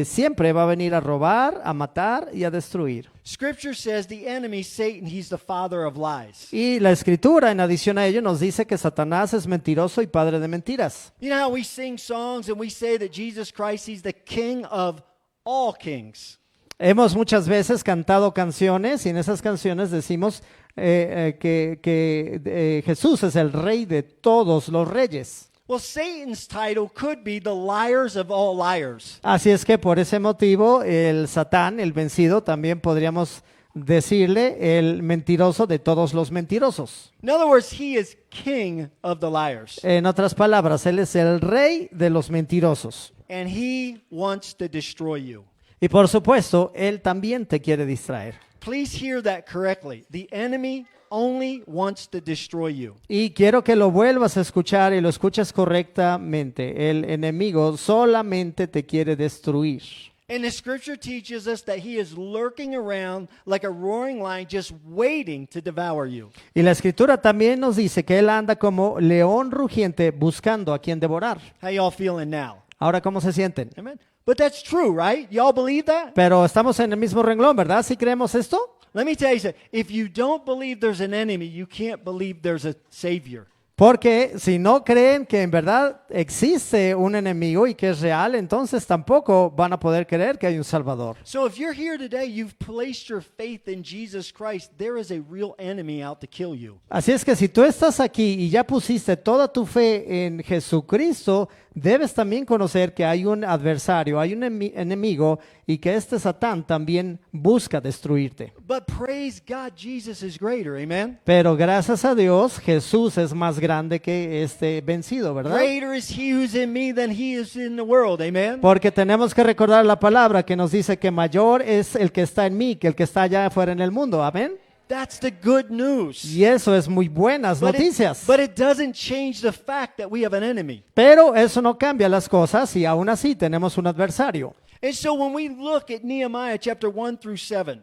siempre va a venir a robar, a matar y a destruir. Scripture says the enemy, Satan, he's the father of lies. Y la escritura, en adición a ello, nos dice que Satanás es mentiroso y padre de mentiras. You know how we sing songs and we say that Jesus Christ, he's the king of all kings. Hemos muchas veces cantado canciones y en esas canciones decimos que Jesús es el rey de todos los reyes. Well, Satan's title could be the liars of all liars. Así es que por ese motivo el Satán, el vencido, también podríamos decirle el mentiroso de todos los mentirosos. In other words, he is king of the liars. En otras palabras, él es el rey de los mentirosos. And he wants to destroy you. Y por supuesto, él también te quiere distraer. Please hear that correctly. The enemy only wants to destroy you. Y quiero que lo vuelvas a escuchar y lo escuches correctamente. El enemigo solamente te quiere destruir. And the scripture teaches us that he is lurking around like a roaring lion just waiting to devour you. Y la escritura también nos dice que él anda como león rugiente buscando a quien devorar. How y'all feeling now? Ahora, ¿cómo se sienten? Amen. But that's true, right? Y'all believe that? Pero estamos en el mismo renglón, ¿verdad? ¿Sí creemos esto? Let me tell you something. If you don't believe there's an enemy, you can't believe there's a savior. Porque si no creen que en verdad existe un enemigo y que es real, entonces tampoco van a poder creer que hay un Salvador. So if you're here today, you've placed your faith in Jesus Christ, there is a real enemy out to kill you. Así es que si tú estás aquí y ya pusiste toda tu fe en Jesucristo, debes también conocer que hay un adversario, hay un enemigo y que este Satán también busca destruirte. But praise God, Jesus is greater, amen? Pero gracias a Dios, Jesús es más grande que este vencido, ¿verdad? Greater is he who's in me than he is in the world, amen? Porque tenemos que recordar la palabra que nos dice que mayor es el que está en mí que el que está allá afuera en el mundo. Amén. That's the good news. Y eso es muy buenas noticias. But it doesn't change the fact that we have an enemy. Pero eso no cambia las cosas y aún así tenemos un adversario. And so when we look at Nehemiah chapter 1 through 7,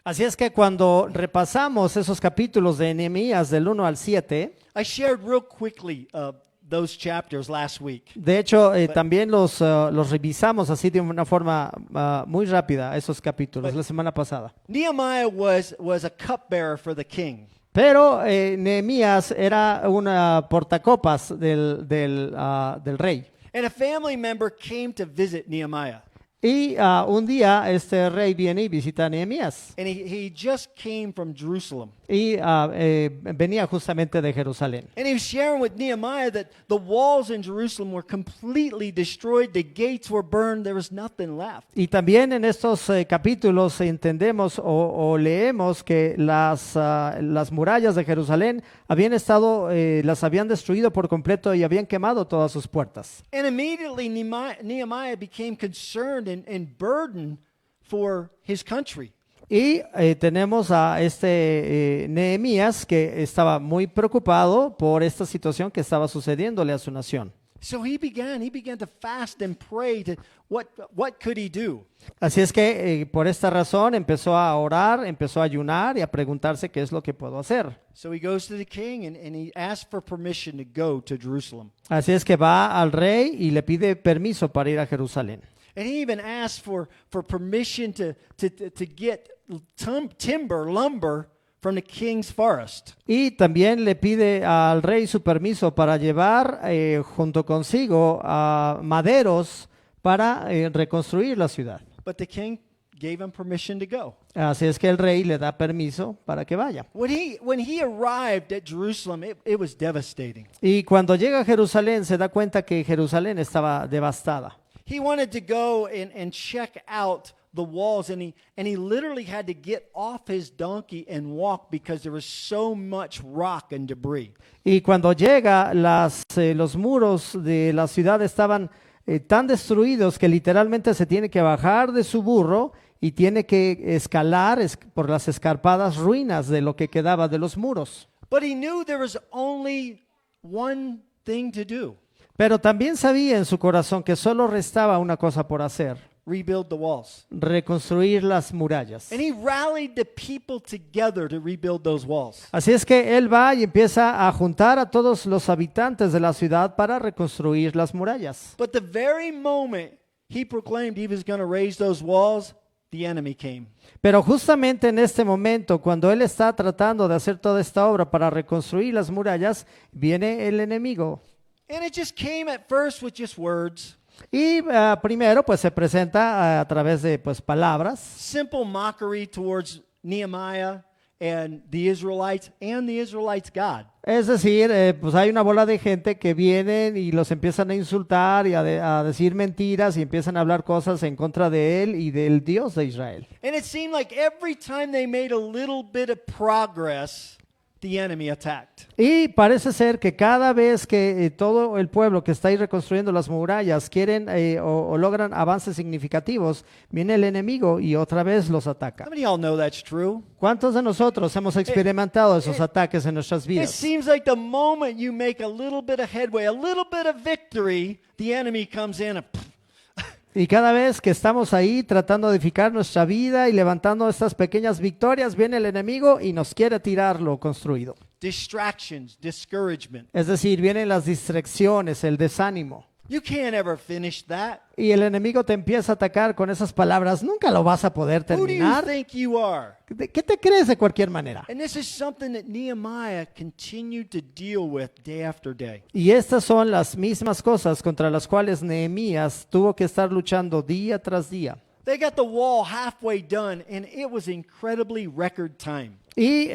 Así es que cuando repasamos esos capítulos de Nehemías del 1 al 7, I shared real quickly those chapters last week. de hecho también los revisamos así de una forma muy rápida, esos capítulos, la semana pasada. Nehemiah was a cupbearer for the king. Pero Nehemías era una portacopas del rey. And a family member came to visit Nehemiah. Y un día este rey viene y visita a Nehemías. And he just came from Jerusalem. Y venía justamente de Jerusalén. And he was sharing with Nehemiah that the walls in Jerusalem were completely destroyed. The gates were burned. There was nothing left. Y también en estos capítulos entendemos o leemos que las murallas de Jerusalén habían las habían destruido por completo y habían quemado todas sus puertas. And immediately Nehemiah became concerned and burdened for his country. Y tenemos a Nehemías que estaba muy preocupado por esta situación que estaba sucediéndole a su nación. So he began to fast and pray to what could he do? Así es que por esta razón empezó a orar, empezó a ayunar y a preguntarse qué es lo que puedo hacer. So he goes to the king and he asks for permission to go to Jerusalem. Así es que va al rey y le pide permiso para ir a Jerusalén. And he even asked for permission to get lumber from the king's forest. Y también le pide al rey su permiso para llevar junto consigo maderos para reconstruir la ciudad. But the king gave him permission to go. Así es que el rey le da permiso para que vaya. When he arrived at Jerusalem, it was devastating. Y cuando llega a Jerusalén se da cuenta que Jerusalén estaba devastada. He wanted to go and check out the walls, and he literally had to get off his donkey and walk because there was so much rock and debris. Y cuando llega, los muros de la ciudad estaban tan destruidos que literalmente se tiene que bajar de su burro y tiene que escalar por las escarpadas ruinas de lo que quedaba de los muros. But he knew there was only one thing to do. Pero también sabía en su corazón que solo restaba una cosa por hacer: Rebuild the walls. reconstruir las murallas. And he rallied the people together to rebuild those walls. Así es que él va y empieza a juntar a todos los habitantes de la ciudad para reconstruir las murallas. But the very moment he proclaimed he was going to raise those walls, the enemy came. Pero justamente en este momento, cuando él está tratando de hacer toda esta obra para reconstruir las murallas, viene el enemigo. And it just came at first with just words. Y primero pues se presenta a través de pues palabras, Simple mockery towards Nehemiah and the Israelites' God. es decir, pues hay una bola de gente que vienen y los empiezan a insultar y a decir mentiras y empiezan a hablar cosas en contra de él y del Dios de Israel. And it seemed like every time they made a little bit of progress, the enemy attacked. Y parece ser que cada vez que todo el pueblo que está ahí reconstruyendo las murallas quieren o logran avances significativos, viene el enemigo y otra vez los ataca. How many of y'all know that's true? ¿Cuántos de nosotros hemos experimentado esos ataques en nuestras It vidas? seems like the moment you make a little bit of headway, a little bit of victory, the enemy comes in and Y cada vez que estamos ahí tratando de edificar nuestra vida y levantando estas pequeñas victorias, viene el enemigo y nos quiere tirar lo construido. distractions, discouragement. Es decir, vienen las distracciones, el desánimo. You can't ever finish that. Y el enemigo te empieza a atacar con esas palabras. Nunca lo vas a poder Who do you terminar. think you are? ¿Qué te crees de cualquier manera? And this is something that Nehemiah continued to deal with day after day. Y estas son las mismas cosas contra las cuales Nehemías tuvo que estar luchando día tras día. They got the wall halfway done, and it was incredibly record time. Y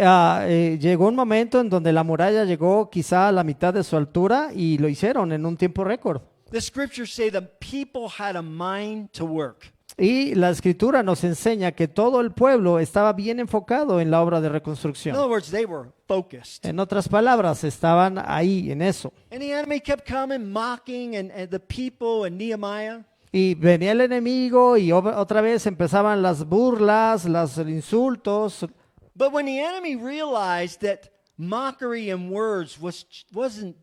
llegó un momento en donde la muralla llegó quizá a la mitad de su altura y lo hicieron en un tiempo récord. The scriptures say the people had a mind to work. Y la escritura nos enseña que todo el pueblo estaba bien enfocado en la obra de In reconstrucción. other words, they were focused. En otras palabras, estaban ahí en eso. And the enemy kept coming, mocking and the people and Nehemiah. Y venía el enemigo y otra vez empezaban las burlas, los insultos. But when the enemy realized that mockery and words wasn't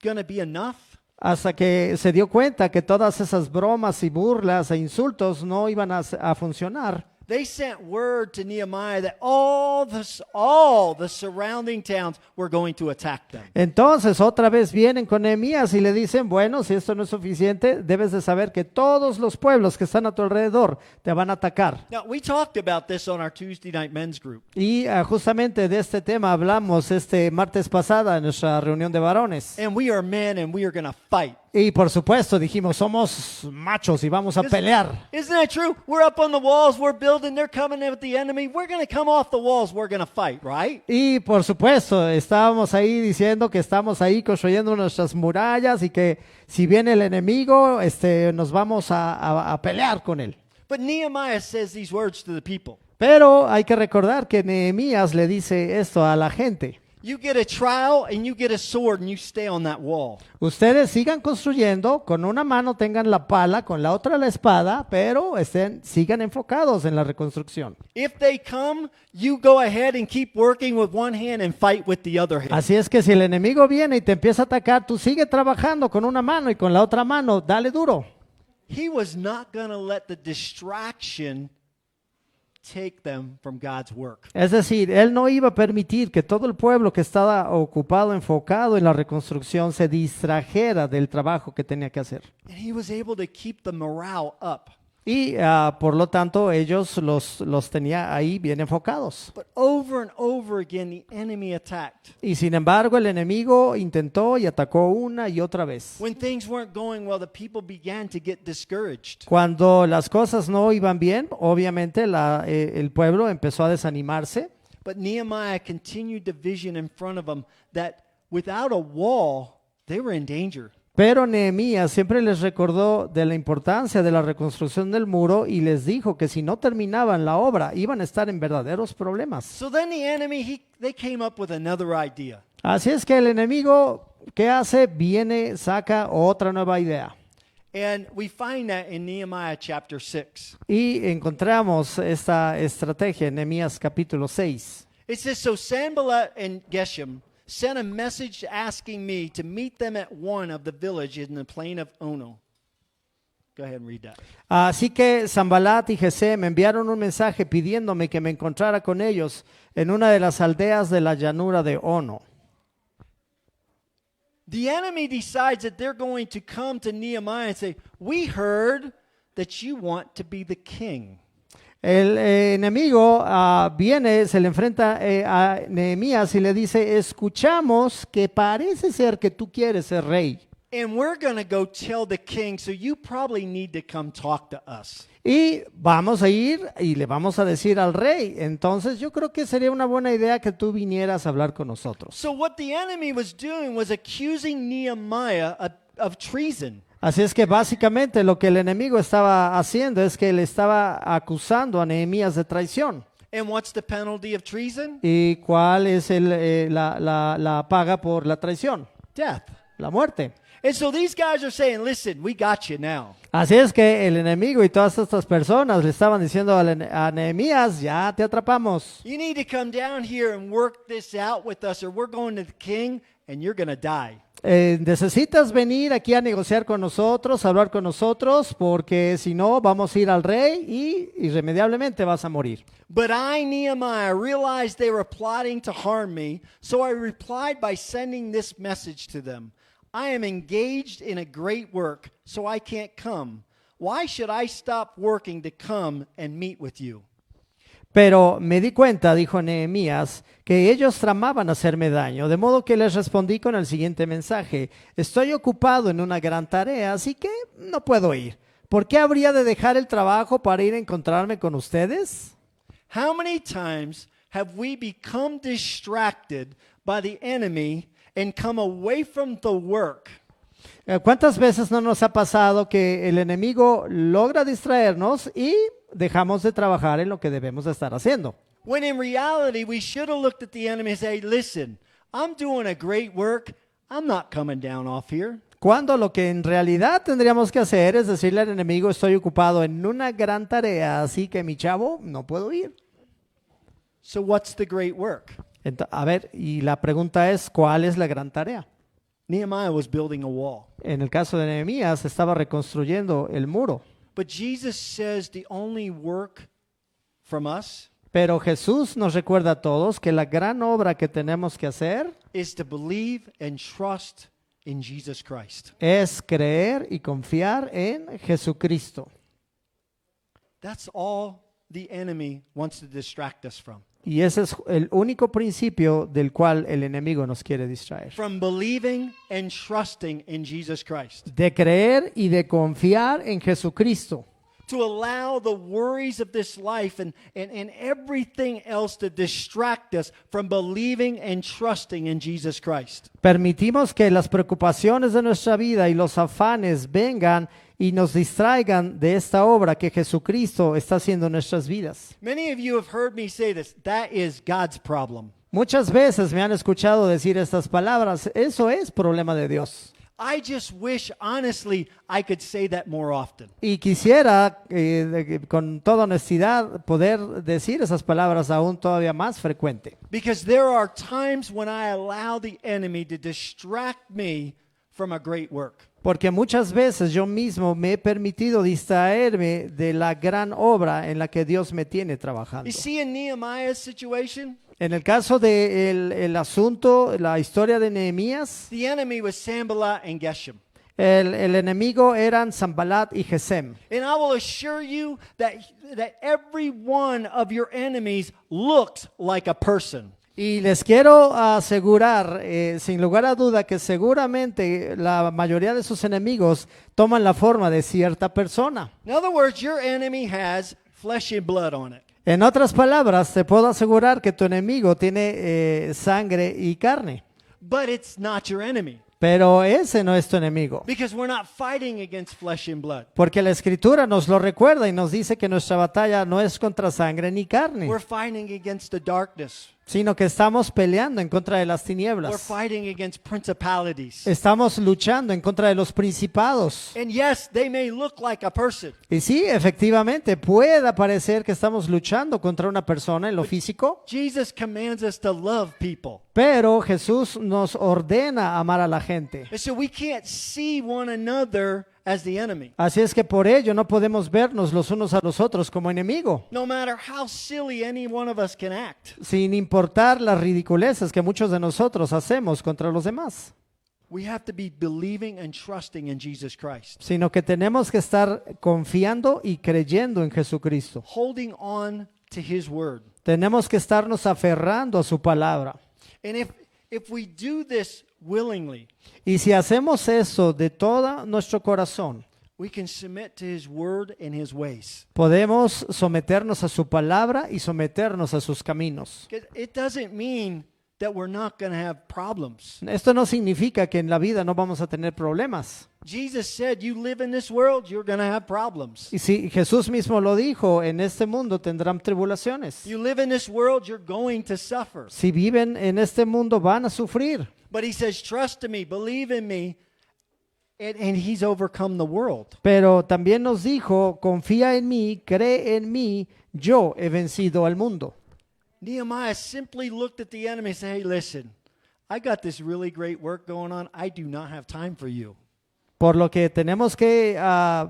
going to be enough, Hasta que se dio cuenta que todas esas bromas y burlas e insultos no iban a funcionar. they sent word to Nehemiah that all the surrounding towns were going to attack them. Entonces otra vez vienen con Nehemías y le dicen, bueno, si esto no es suficiente, debes de saber que todos los pueblos que están a tu alrededor te van a atacar. Now, we talked about this on our Tuesday night men's group. Y justamente de este tema hablamos este martes pasada en nuestra reunión de varones. And we are men and we are going to fight. Y por supuesto dijimos, somos machos y vamos a pelear. Isn't that true? We're up on the walls, we're building, they're coming in with the enemy. We're going to come off the walls, we're going to fight, right? Y por supuesto, estábamos ahí diciendo que estamos ahí construyendo nuestras murallas y que si viene el enemigo, nos vamos a pelear con él. But Nehemiah says these words to the people. Pero hay que recordar que Nehemías le dice esto a la gente. You get a trowel and you get a sword and you stay on that wall. Ustedes sigan construyendo, con una mano tengan la pala, con la otra la espada, pero sigan enfocados en la reconstrucción. If they come, you go ahead and keep working with one hand and fight with the other hand. Así es que si el enemigo viene y te empieza a atacar, tú sigue trabajando con una mano y con la otra mano, dale duro. He was not going to let the distraction take them from God's work. Es decir, él no iba a permitir que todo el pueblo que estaba ocupado, enfocado en la reconstrucción, se distrajera del trabajo que tenía que hacer. And he was able to keep the morale up. Y por lo tanto, ellos los tenía ahí bien enfocados. But over and over again, the enemy attacked. Y sin embargo, el enemigo intentó y atacó una y otra vez. When things weren't going well, the people began to get discouraged. Cuando las cosas no iban bien, obviamente el pueblo empezó a desanimarse. But Nehemiah continued the vision in front of them that without a wall, they were in danger. Pero Nehemías siempre les recordó de la importancia de la reconstrucción del muro y les dijo que si no terminaban la obra iban a estar en verdaderos problemas. So then the enemy, they came up with another idea. Así es que el enemigo, ¿qué hace? Viene, saca otra nueva idea. And we find that in Nehemiah chapter 6. Y encontramos esta estrategia en Nehemías capítulo 6. It says, so Sanballat and Geshem sent a message asking me to meet them at one of the villages in the plain of Ono. Go ahead and read that. Así que Sanballat y Gesem me enviaron un mensaje pidiéndome que me encontrara con ellos en una de las aldeas de la llanura de Ono. The enemy decides that they're going to come to Nehemiah and say, we heard that you want to be the king. El enemigo viene, se le enfrenta a Nehemías y le dice, escuchamos que parece ser que tú quieres ser rey. and we're going to go tell the king, so you probably need to come talk to us. Y vamos a ir y le vamos a decir al rey. Entonces yo creo que sería una buena idea que tú vinieras a hablar con nosotros. So what the enemy was doing was accusing Nehemiah of treason. Así es que básicamente lo que el enemigo estaba haciendo es que le estaba acusando a Nehemías de traición. And what's the penalty of treason? ¿Y cuál es la paga por la traición? Death. La muerte. And so these guys are saying, listen, we got you now. Así es que el enemigo y todas estas personas le estaban diciendo a Nehemías, ya te atrapamos. You need to come down here and work this out with us, or we're going to the king and you're going to die. Necesitas venir aquí a negociar con nosotros, a hablar con nosotros, porque si no vamos a ir al rey y irremediablemente vas a morir. But I, Nehemiah, realized they were plotting to harm me, so I replied by sending this message to them. I am engaged in a great work, so I can't come. Why should I stop working to come and meet with you? Pero me di cuenta, dijo Nehemías, que ellos tramaban hacerme daño, de modo que les respondí con el siguiente mensaje: estoy ocupado en una gran tarea, así que no puedo ir. ¿Por qué habría de dejar el trabajo para ir a encontrarme con ustedes? How many times have we become distracted by the enemy and come away from the work? ¿Cuántas veces no nos ha pasado que el enemigo logra distraernos y dejamos de trabajar en lo que debemos de estar haciendo? When in reality, we should have looked at the enemy and said, listen, I'm doing a great work. I'm not coming down off here. Cuando lo que en realidad tendríamos que hacer es decirle al enemigo: estoy ocupado en una gran tarea, así que mi chavo, no puedo ir. So what's the great work? A ver, y la pregunta es, ¿cuál es la gran tarea? Nehemiah was building a wall. En el caso de Nehemías, estaba reconstruyendo el muro. But Jesus says the only work from us Pero Jesús nos recuerda a todos que la gran obra que tenemos que hacer is to believe and trust in Jesus Christ. es creer y confiar en Jesucristo. That's all the enemy wants to distract us from. Y ese es el único principio del cual el enemigo nos quiere distraer. From believing and trusting in Jesus Christ. De creer y de confiar en Jesucristo. To allow the worries of this life and everything else to distract us from believing and trusting in Jesus Christ. Permitimos que las preocupaciones de nuestra vida y los afanes vengan y nos distraigan de esta obra que Jesucristo está haciendo en nuestras vidas. Many of you have heard me say this. That is God's problem. Muchas veces me han escuchado decir estas palabras. Eso es problema de Dios. I just wish, honestly, I could say that more often. Y quisiera, con toda honestidad, poder decir esas palabras aún todavía más frecuente. Because there are times when I allow the enemy to distract me from a great work. Porque muchas veces yo mismo me he permitido distraerme de la gran obra en la que Dios me tiene trabajando. You see, in Nehemiah's situation, En el caso del asunto, la historia de Nehemías, the enemy was Sanballat and Geshem. el enemigo eran Sanballat y Gesem. And I will assure you that every one of your enemies looked like a person. Y les quiero asegurar, sin lugar a duda, que seguramente la mayoría de sus enemigos toman la forma de cierta persona. In other words, your enemy has flesh and blood on it. En otras palabras, te puedo asegurar que tu enemigo tiene sangre y carne, But it's not your enemy. pero ese no es tu enemigo. Because we're not fighting against flesh and blood. Porque la Escritura nos lo recuerda y nos dice que nuestra batalla no es contra sangre ni carne, We're fighting against the darkness. sino que estamos peleando en contra de las We're tinieblas. fighting against principalities. Estamos luchando en contra de los principados. And yes, they may look like a person, Y sí, efectivamente, puede parecer que estamos luchando contra una persona en lo físico, Jesus commands us to love people. pero Jesús nos ordena amar a la gente. And so we can't see one another as the enemy. Así es que por ello no podemos vernos los unos a los otros como enemigo, No matter how silly any one of us can act. sin importar las ridiculeces que muchos de nosotros hacemos contra los demás, We have to be believing and trusting in Jesus Christ. sino que tenemos que estar confiando y creyendo en Jesucristo. Holding on to his word. Tenemos que estarnos aferrando a su palabra. And if we do this willingly, Y si hacemos eso de todo nuestro corazón, we can submit to His word and His ways. podemos someternos a su palabra y someternos a sus caminos. 'Cause it doesn't mean that we're not going to have problems. Esto no significa que en la vida no vamos a tener problemas. Jesus said, you live in this world, you're going to have problems. Y si Jesús mismo lo dijo, en este mundo tendrán tribulaciones. You live in this world, you're going to suffer. Si viven en este mundo van a sufrir. But He says, trust in me, believe in me, and He's overcome the world. Pero también nos dijo, confía en mí, cree en mí, yo he vencido al mundo. Nehemiah simply looked at the enemy and said, hey, listen, I got this really great work going on. I do not have time for you. Por lo que tenemos que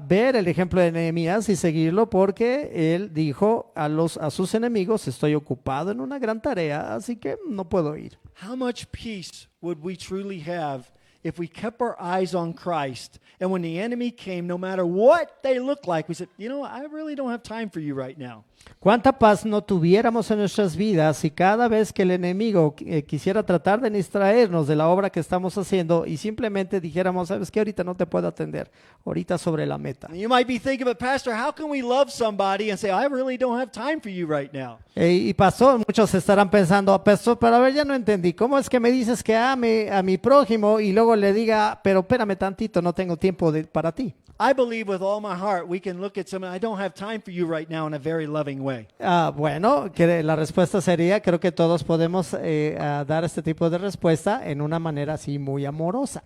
ver el ejemplo de Nehemías y seguirlo, porque él dijo a sus enemigos, estoy ocupado en una gran tarea, así que no puedo ir. How much peace would we truly have if we kept our eyes on Christ, and when the enemy came, no matter what they looked like, we said, you know, I really don't have time for you right now. ¿Cuánta paz no tuviéramos en nuestras vidas si cada vez que el enemigo quisiera tratar de distraernos de la obra que estamos haciendo y simplemente dijéramos, sabes que ahorita no te puedo atender, ahorita sobre la meta? And you might be thinking, but Pastor, how can we love somebody and say, I really don't have time for you right now? Y pastor, muchos estarán pensando, pastor, pero a ver, ya no entendí, ¿cómo es que me dices que ame a mi prójimo y luego le diga, pero espérame tantito, no tengo tiempo para ti? I believe with all my heart we can look at someone, I don't have time for you right now, in a very loving way. Bueno, que la respuesta sería, creo que todos podemos dar este tipo de respuesta en una manera así muy amorosa.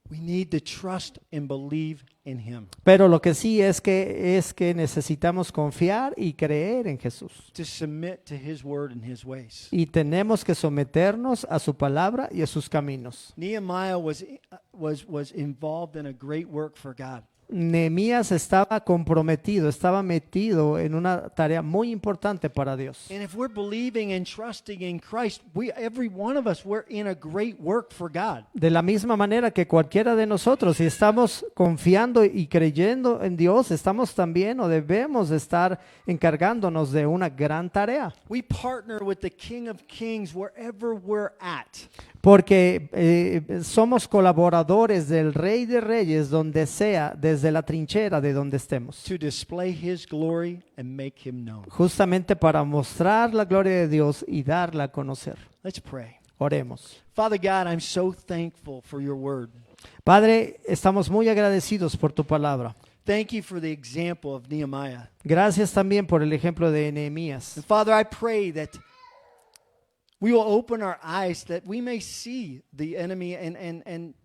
We need to trust and believe in Him, Pero lo que sí es que necesitamos confiar y creer en Jesús. to submit to His word and His ways. Y tenemos que someternos a su palabra y a sus caminos. Nehemiah was involved in a great work for God. Nehemías estaba comprometido, estaba metido en una tarea muy importante para Dios. And if we're believing and trusting in Christ, every one of us, we're in a great work for God. De la misma manera que cualquiera de nosotros, si estamos confiando y creyendo en Dios, estamos también o debemos estar encargándonos de una gran tarea. We partner with the King of Kings wherever we're at. Porque somos colaboradores del Rey de Reyes donde sea, desde la trinchera de donde estemos. To display His glory and make Him known. Justamente para mostrar la gloria de Dios y darla a conocer. Let's pray. Oremos. Father God, I'm so thankful for your word. Padre, estamos muy agradecidos por tu palabra. Thank you for the example of Nehemiah. Gracias también por el ejemplo de Nehemías. And Father, I pray that we will open our eyes that we may see the enemy and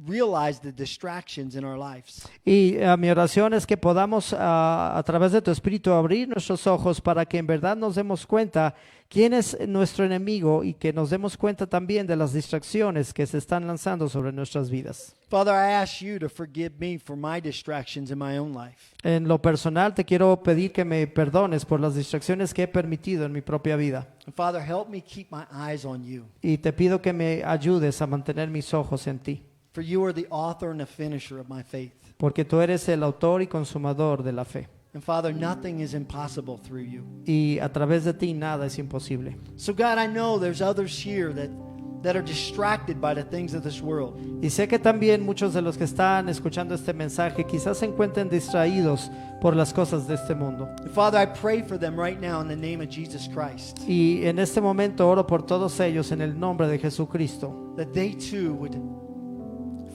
realize the distractions in our lives. Y mi oración es que podamos a través de tu Espíritu abrir nuestros ojos para que en verdad nos demos cuenta quién es nuestro enemigo y que nos demos cuenta también de las distracciones que se están lanzando sobre nuestras vidas. Father, I ask you to forgive me for my distractions in my own life. En lo personal te quiero pedir que me perdones por las distracciones que he permitido en mi propia vida. And Father, help me keep my eyes on you. Y te pido que me ayudes a mantener mis ojos en ti, For you are the author and the finisher of my faith. porque tú eres el autor y consumador de la fe. And Father, nothing is impossible through you. Y a través de ti nada es imposible. So God, I know there's others here that are distracted by the things of this world. Y sé que también muchos de los que están escuchando este mensaje quizás se encuentren distraídos por las cosas de este mundo. And Father, I pray for them right now in the name of Jesus Christ, Y en este momento oro por todos ellos en el nombre de Jesucristo, that they too would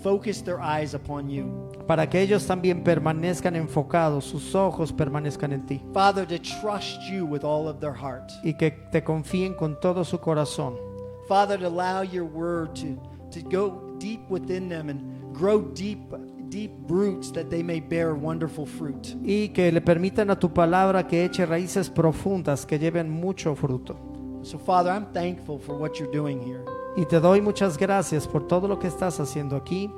focus their eyes upon you. para que ellos también permanezcan enfocados, sus ojos permanezcan en ti, Father, to trust you with all of their heart. y que te confíen con todo su corazón. Father, to allow your word to go deep within them and grow deep roots that they may bear wonderful fruit. Y que le permitan a tu palabra que eche raíces profundas que lleven mucho fruto. So Father, I'm thankful for what you're doing here. Y te doy muchas gracias por todo lo que estás haciendo aquí.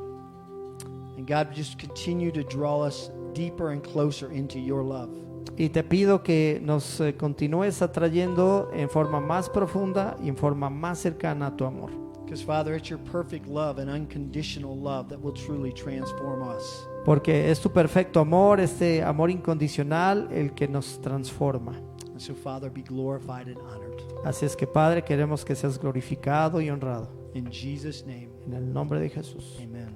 And God, just continue to draw us deeper and closer into your love. Y te pido que nos continúes atrayendo en forma más profunda y en forma más cercana a tu amor. Because Father, it's your perfect love and unconditional love that will truly transform us. Porque es tu perfecto amor, este amor incondicional, el que nos transforma. And so Father, be glorified and honored. Así es que, Padre, queremos que seas glorificado y honrado. In Jesus' name, En el nombre de Jesús. amen.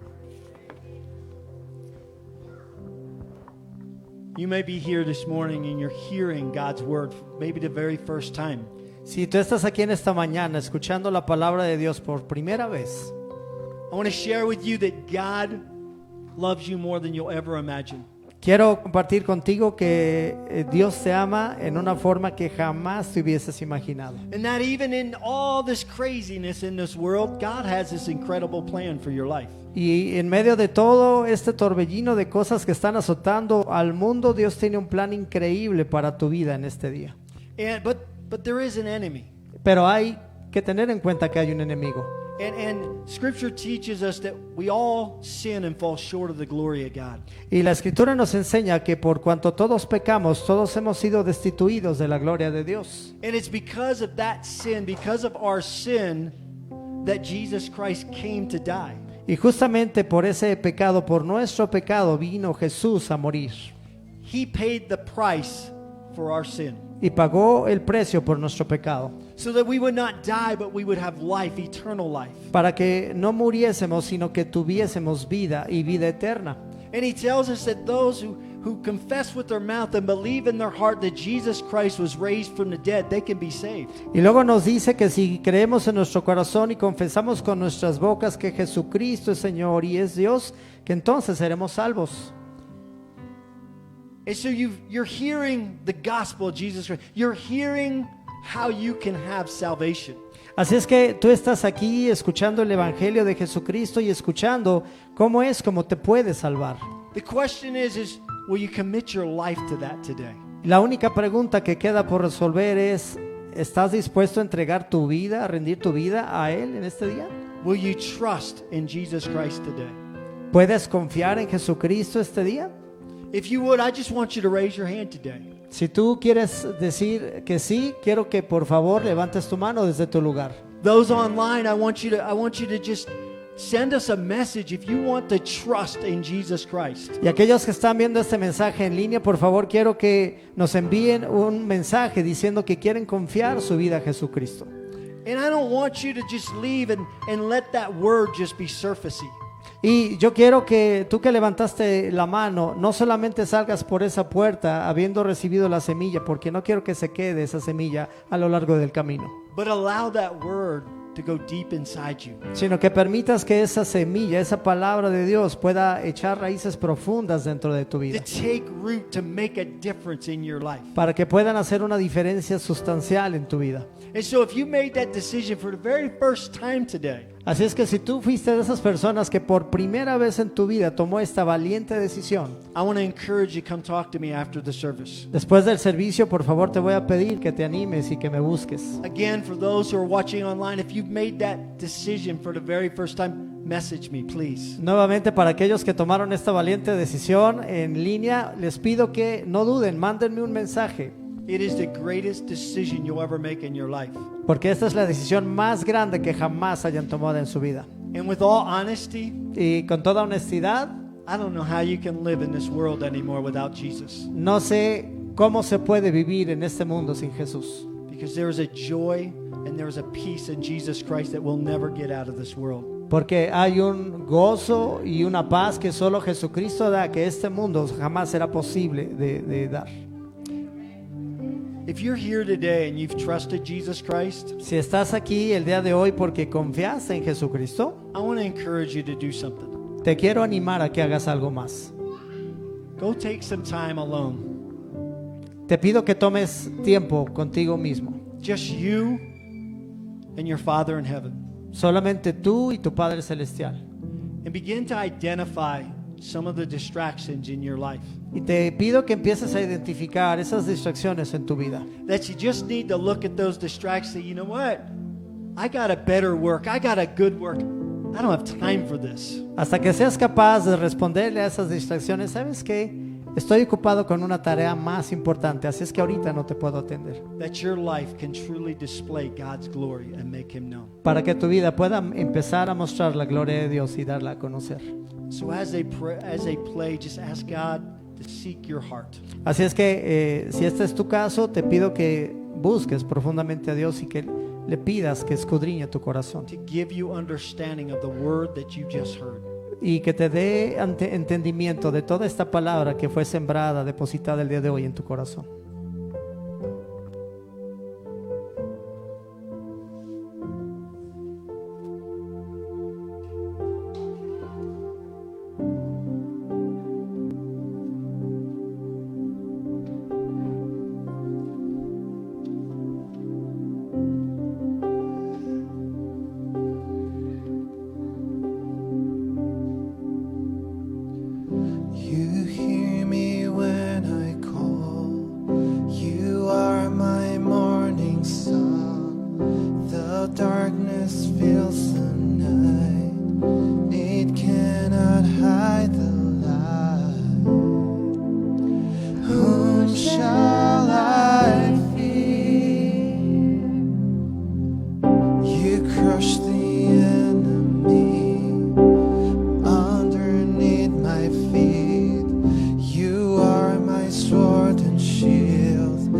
You may be here this morning and you're hearing God's word, maybe the very first time. Si tú estás aquí en esta mañana escuchando la palabra de Dios por primera vez, I want to share with you that God loves you more than you'll ever imagine. quiero compartir contigo que Dios te ama en una forma que jamás te hubieses imaginado. And that even in all this craziness in this world, God has this incredible plan for your life. Y en medio de todo este torbellino de cosas que están azotando al mundo, Dios tiene un plan increíble para tu vida en este día. But there is an enemy. Pero hay que tener en cuenta que hay un enemigo. And Scripture teaches us that we all sin and fall short of the glory of God. Y la Escritura nos enseña que por cuanto todos pecamos, todos hemos sido destituidos de la gloria de Dios. And it's because of that sin, because of our sin, that Jesus Christ came to die. Y justamente por ese pecado, por nuestro pecado, vino Jesús a morir. He paid the price for our sin, Y pagó el precio por nuestro pecado. so that we would not die, but we would have life, eternal life. Para que no muriésemos, sino que tuviésemos vida y vida eterna. And he tells us that those who confess with their mouth and believe in their heart that Jesus Christ was raised from the dead, they can be saved. Y luego nos dice que si creemos en nuestro corazón y confesamos con nuestras bocas que Jesucristo es Señor y es Dios, que entonces seremos salvos. And so you're hearing the gospel of Jesus Christ. You're hearing how you can have salvation. Así es que tú estás aquí escuchando el Evangelio de Jesucristo y escuchando cómo te puedes salvar. The question is will you commit your life to that today? La única pregunta que queda por resolver es, ¿estás dispuesto a entregar tu vida, a rendir tu vida a Él en este día? Will you trust in Jesus Christ today? ¿Puedes confiar en Jesucristo este día? If you would, I just want you to raise your hand today. Si tú quieres decir que sí, quiero que por favor levantes tu mano desde tu lugar. Those online, I want you to just send us a message if you want to trust in Jesus Christ. Y aquellos que están viendo este mensaje en línea, por favor, quiero que nos envíen un mensaje diciendo que quieren confiar su vida a Jesucristo. And I don't want you to just leave and let that word just be surfacey. Y yo quiero que tú que levantaste la mano, no solamente salgas por esa puerta habiendo recibido la semilla, porque no quiero que se quede esa semilla a lo largo del camino, But allow that word to go deep inside you. sino que permitas que esa semilla, esa palabra de Dios pueda echar raíces profundas dentro de tu To vida, take root, to make a difference in your life. para que puedan hacer una diferencia sustancial en tu vida. And so if you made that decision for the very first time today, Así es que si tú fuiste de esas personas que por primera vez en tu vida tomó esta valiente decisión, I want to encourage you to come talk to me after the service. después del servicio, por favor, te voy a pedir que te animes y que me busques. Again, for those who are watching online, if you've made that decision for the very first time, message me, please. Nuevamente, para aquellos que tomaron esta valiente decisión en línea, les pido que no duden, mándenme un mensaje, It is the greatest decision you'll ever make in your life. porque esta es la decisión más grande que jamás hayan tomado en su vida. And with all honesty, Y con toda honestidad, I don't know how you can live in this world anymore without Jesus. no sé cómo se puede vivir en este mundo sin Jesús. Because there is a joy and there is a peace in Jesus Christ that we'll never get out of this world. Porque hay un gozo y una paz que solo Jesucristo da, que este mundo jamás será posible de dar. If you're here today and you've trusted Jesus Christ, Si estás aquí el día de hoy porque confiaste en Jesucristo, I want to encourage you to do something. te quiero animar a que hagas algo más. Go take some time alone. Te pido que tomes tiempo contigo mismo. Just you and your Father in heaven. Solamente tú y tu Padre Celestial. And begin to identify some of the distractions in your life. Y te pido que empieces a identificar esas distracciones en tu vida. That you just need to look at those distractions and say, you know what? I got a better work. I got a good work. I don't have time for this. Hasta que seas capaz de responderle a esas distracciones, ¿sabes qué? Estoy ocupado con una tarea más importante, así es que ahorita no te puedo atender. That your life can truly display God's glory and make Him known. Para que tu vida pueda empezar a mostrar la gloria de Dios y darla a conocer. So as they play, just ask God to seek your heart. Así es que si este es tu caso, te pido que busques profundamente a Dios y que le pidas que escudriñe tu corazón to give you understanding of the word that you just heard. y que te dé entendimiento de toda esta palabra que fue sembrada, depositada el día de hoy en tu corazón. You hear me when I call. You are my morning sun. The darkness fills the night. It cannot hide the light. Whom shall I fear? You crush the enemy underneath my feet. You are my sword and shield,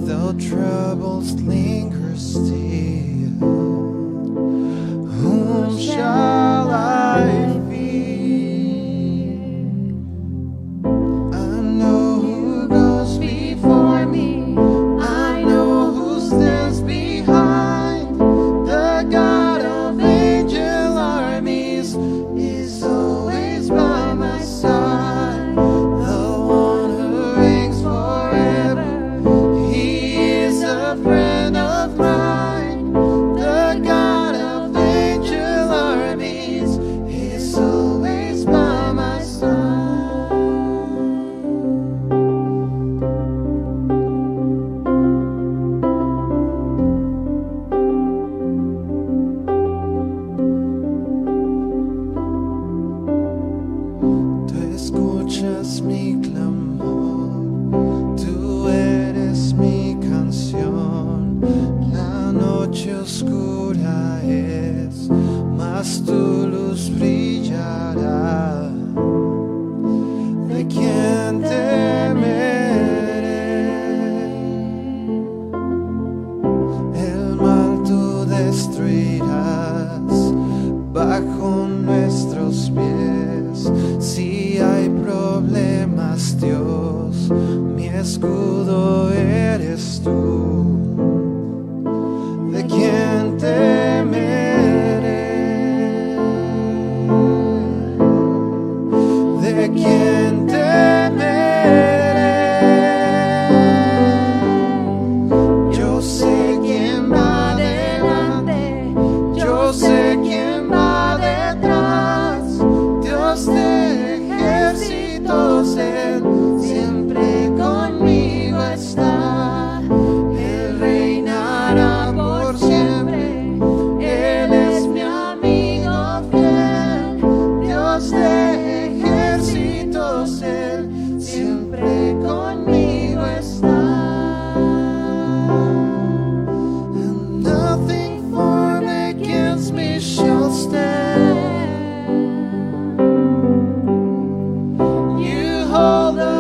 though troubles linger still. Whom shall I fear? I know who goes before me. I know who stands behind. The God of angel armies is always by my side. The one who reigns forever. He is a friend of mine. The God of angel armies is always by my side. Tú escuchas mi clamor, tú eres mi canción. La noche oscura es, mas tu luz brillará. ¿De quién temeré? El mal tú destruirás bajo nuestros pies. Si hay problemas, Dios, mi escudo eres tú. ¿De quién temeré? ¿De quién temeré? Yo sé quién va delante, yo sé quién va detrás. Dios de ejércitos, Él siempre conmigo está. Él reinará por siempre, Él es mi amigo fiel. Dios de ejércitos, Él siempre conmigo está. And nothing formed against me shall stand. You hold the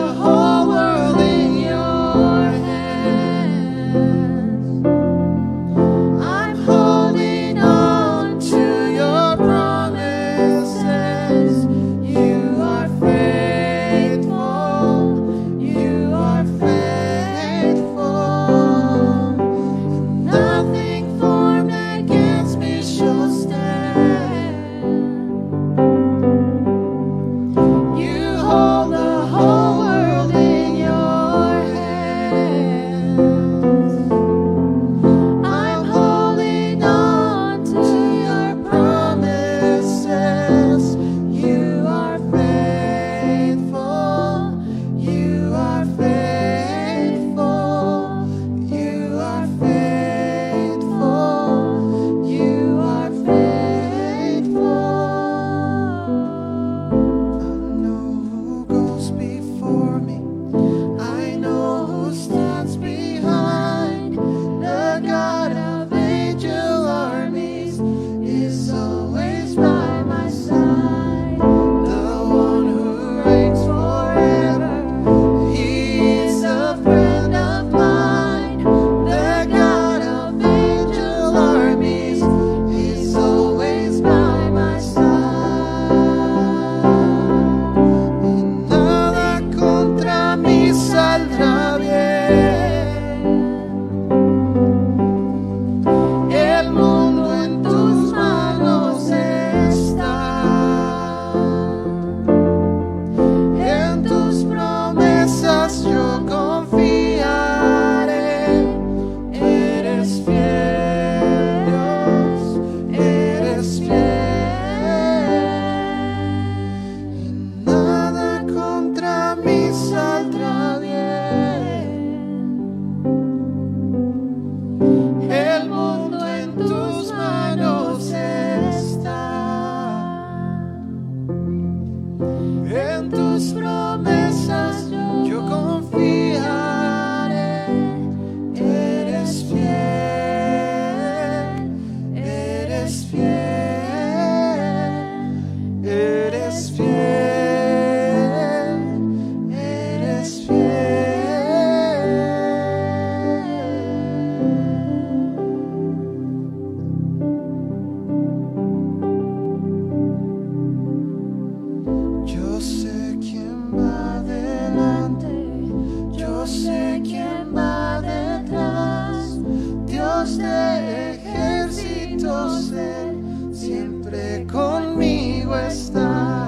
está.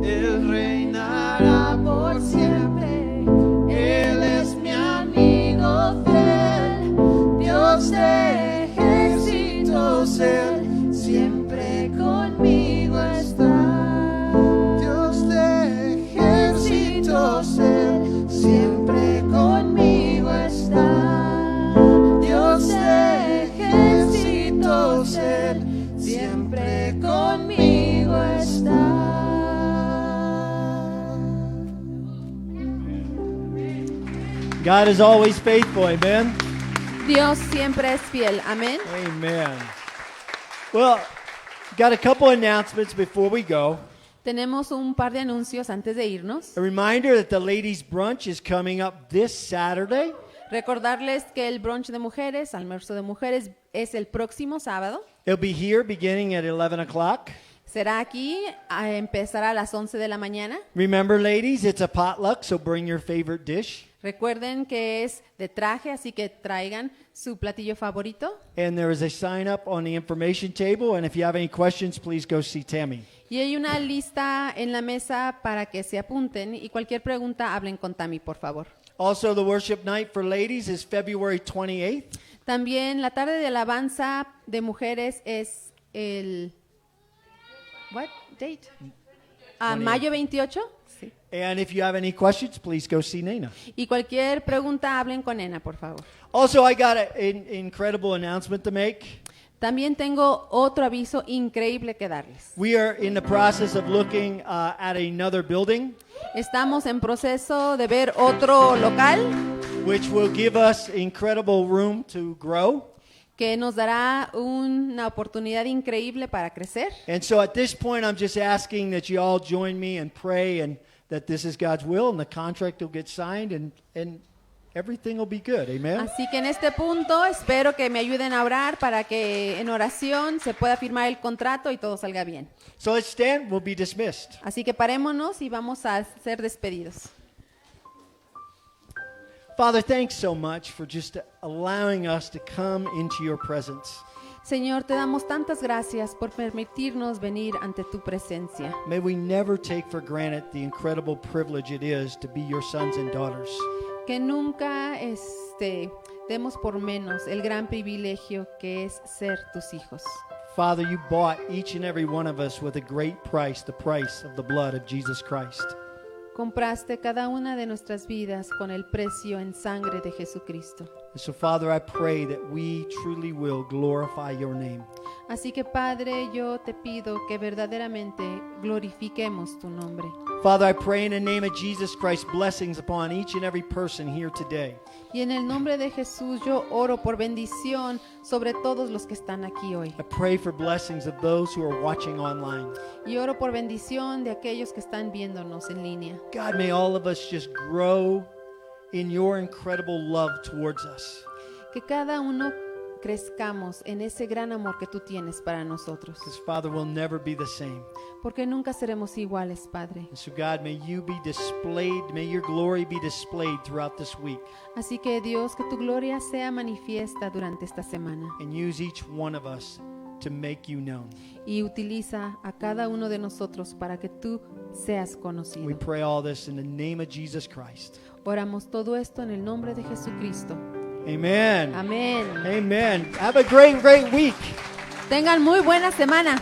Él reinará por siempre. Él es mi amigo fiel. Dios de ejércitos, Él siempre conmigo está. Dios de ejércitos, Él siempre conmigo está. Dios de ejércitos, Él siempre conmigo está. God is always faithful, amen? Dios siempre es fiel. Amén. Amen. Well, got a couple announcements before we go. Tenemos un par de anuncios antes de irnos. A reminder that the ladies' brunch is coming up this Saturday. Recordarles que el brunch de mujeres, almuerzo de mujeres, es el próximo sábado. It'll be here beginning at 11 o'clock. Será aquí, empezará a las 11 de la mañana. Remember, ladies, it's a potluck, so bring your favorite dish. Recuerden que es de traje, así que traigan su platillo favorito. And there is a sign up on the information table, and if you have any questions, please go see Tammy. Y hay una lista en la mesa para que se apunten y cualquier pregunta hablen con Tammy, por favor. Also, the worship night for ladies is February 28th. También la tarde de alabanza de mujeres es el... What date? Mayo 28. Sí. And if you have any questions, please go see Nana. Y cualquier pregunta hablen con Nena, por favor. Also, I got an incredible announcement to make. También tengo otro aviso increíble que darles. We are in the process of looking at another building, Estamos en proceso de ver otro local which will give us incredible room to grow. que nos dará una oportunidad increíble para crecer. And so at this point, I'm just asking that you all join me and pray and that this is God's will and the contract will get signed and everything will be good. Amen? Así que en este punto espero que me ayuden a orar para que en oración se pueda firmar el contrato y todo salga bien. So let's stand. We'll be dismissed. Así que parémonos y vamos a ser despedidos. Father, thanks so much for just allowing us to come into your presence. Señor, te damos tantas gracias por permitirnos venir ante tu presencia. May we never take for granted the incredible privilege it is to be your sons and daughters. Que nunca demos por menos el gran privilegio que es ser tus hijos. Father, you bought each and every one of us with a great price, the price of the blood of Jesus Christ. Compraste cada una de nuestras vidas con el precio en sangre de Jesucristo. And so, Father, I pray that we truly will glorify your name. Así que, Padre, yo te pido que verdaderamente glorifiquemos tu nombre. Father, I pray in the name of Jesus Christ blessings upon each and every person here today. Y en el nombre de Jesús yo oro por bendición sobre todos los que están aquí hoy. I pray for blessings of those who are watching online. Y oro por bendición de aquellos que están viéndonos en línea. God, may all of us just grow in your incredible love towards us. Que cada uno crezcamos en ese gran amor que tú tienes para nosotros. Because, Father, we'll never be the same. Porque nunca seremos iguales, Padre. And so, God, may you be displayed, may your glory be displayed throughout this week. Así que, Dios, que tu gloria sea manifiesta durante esta semana. And use each one of us to make you known. Y utiliza a cada uno de nosotros para que tú seas We conocido. pray all this in the name of Jesus Christ. Oramos todo esto en el nombre de Jesucristo. Amen. Amén. Amen. Have a great week. Tengan muy buena semana.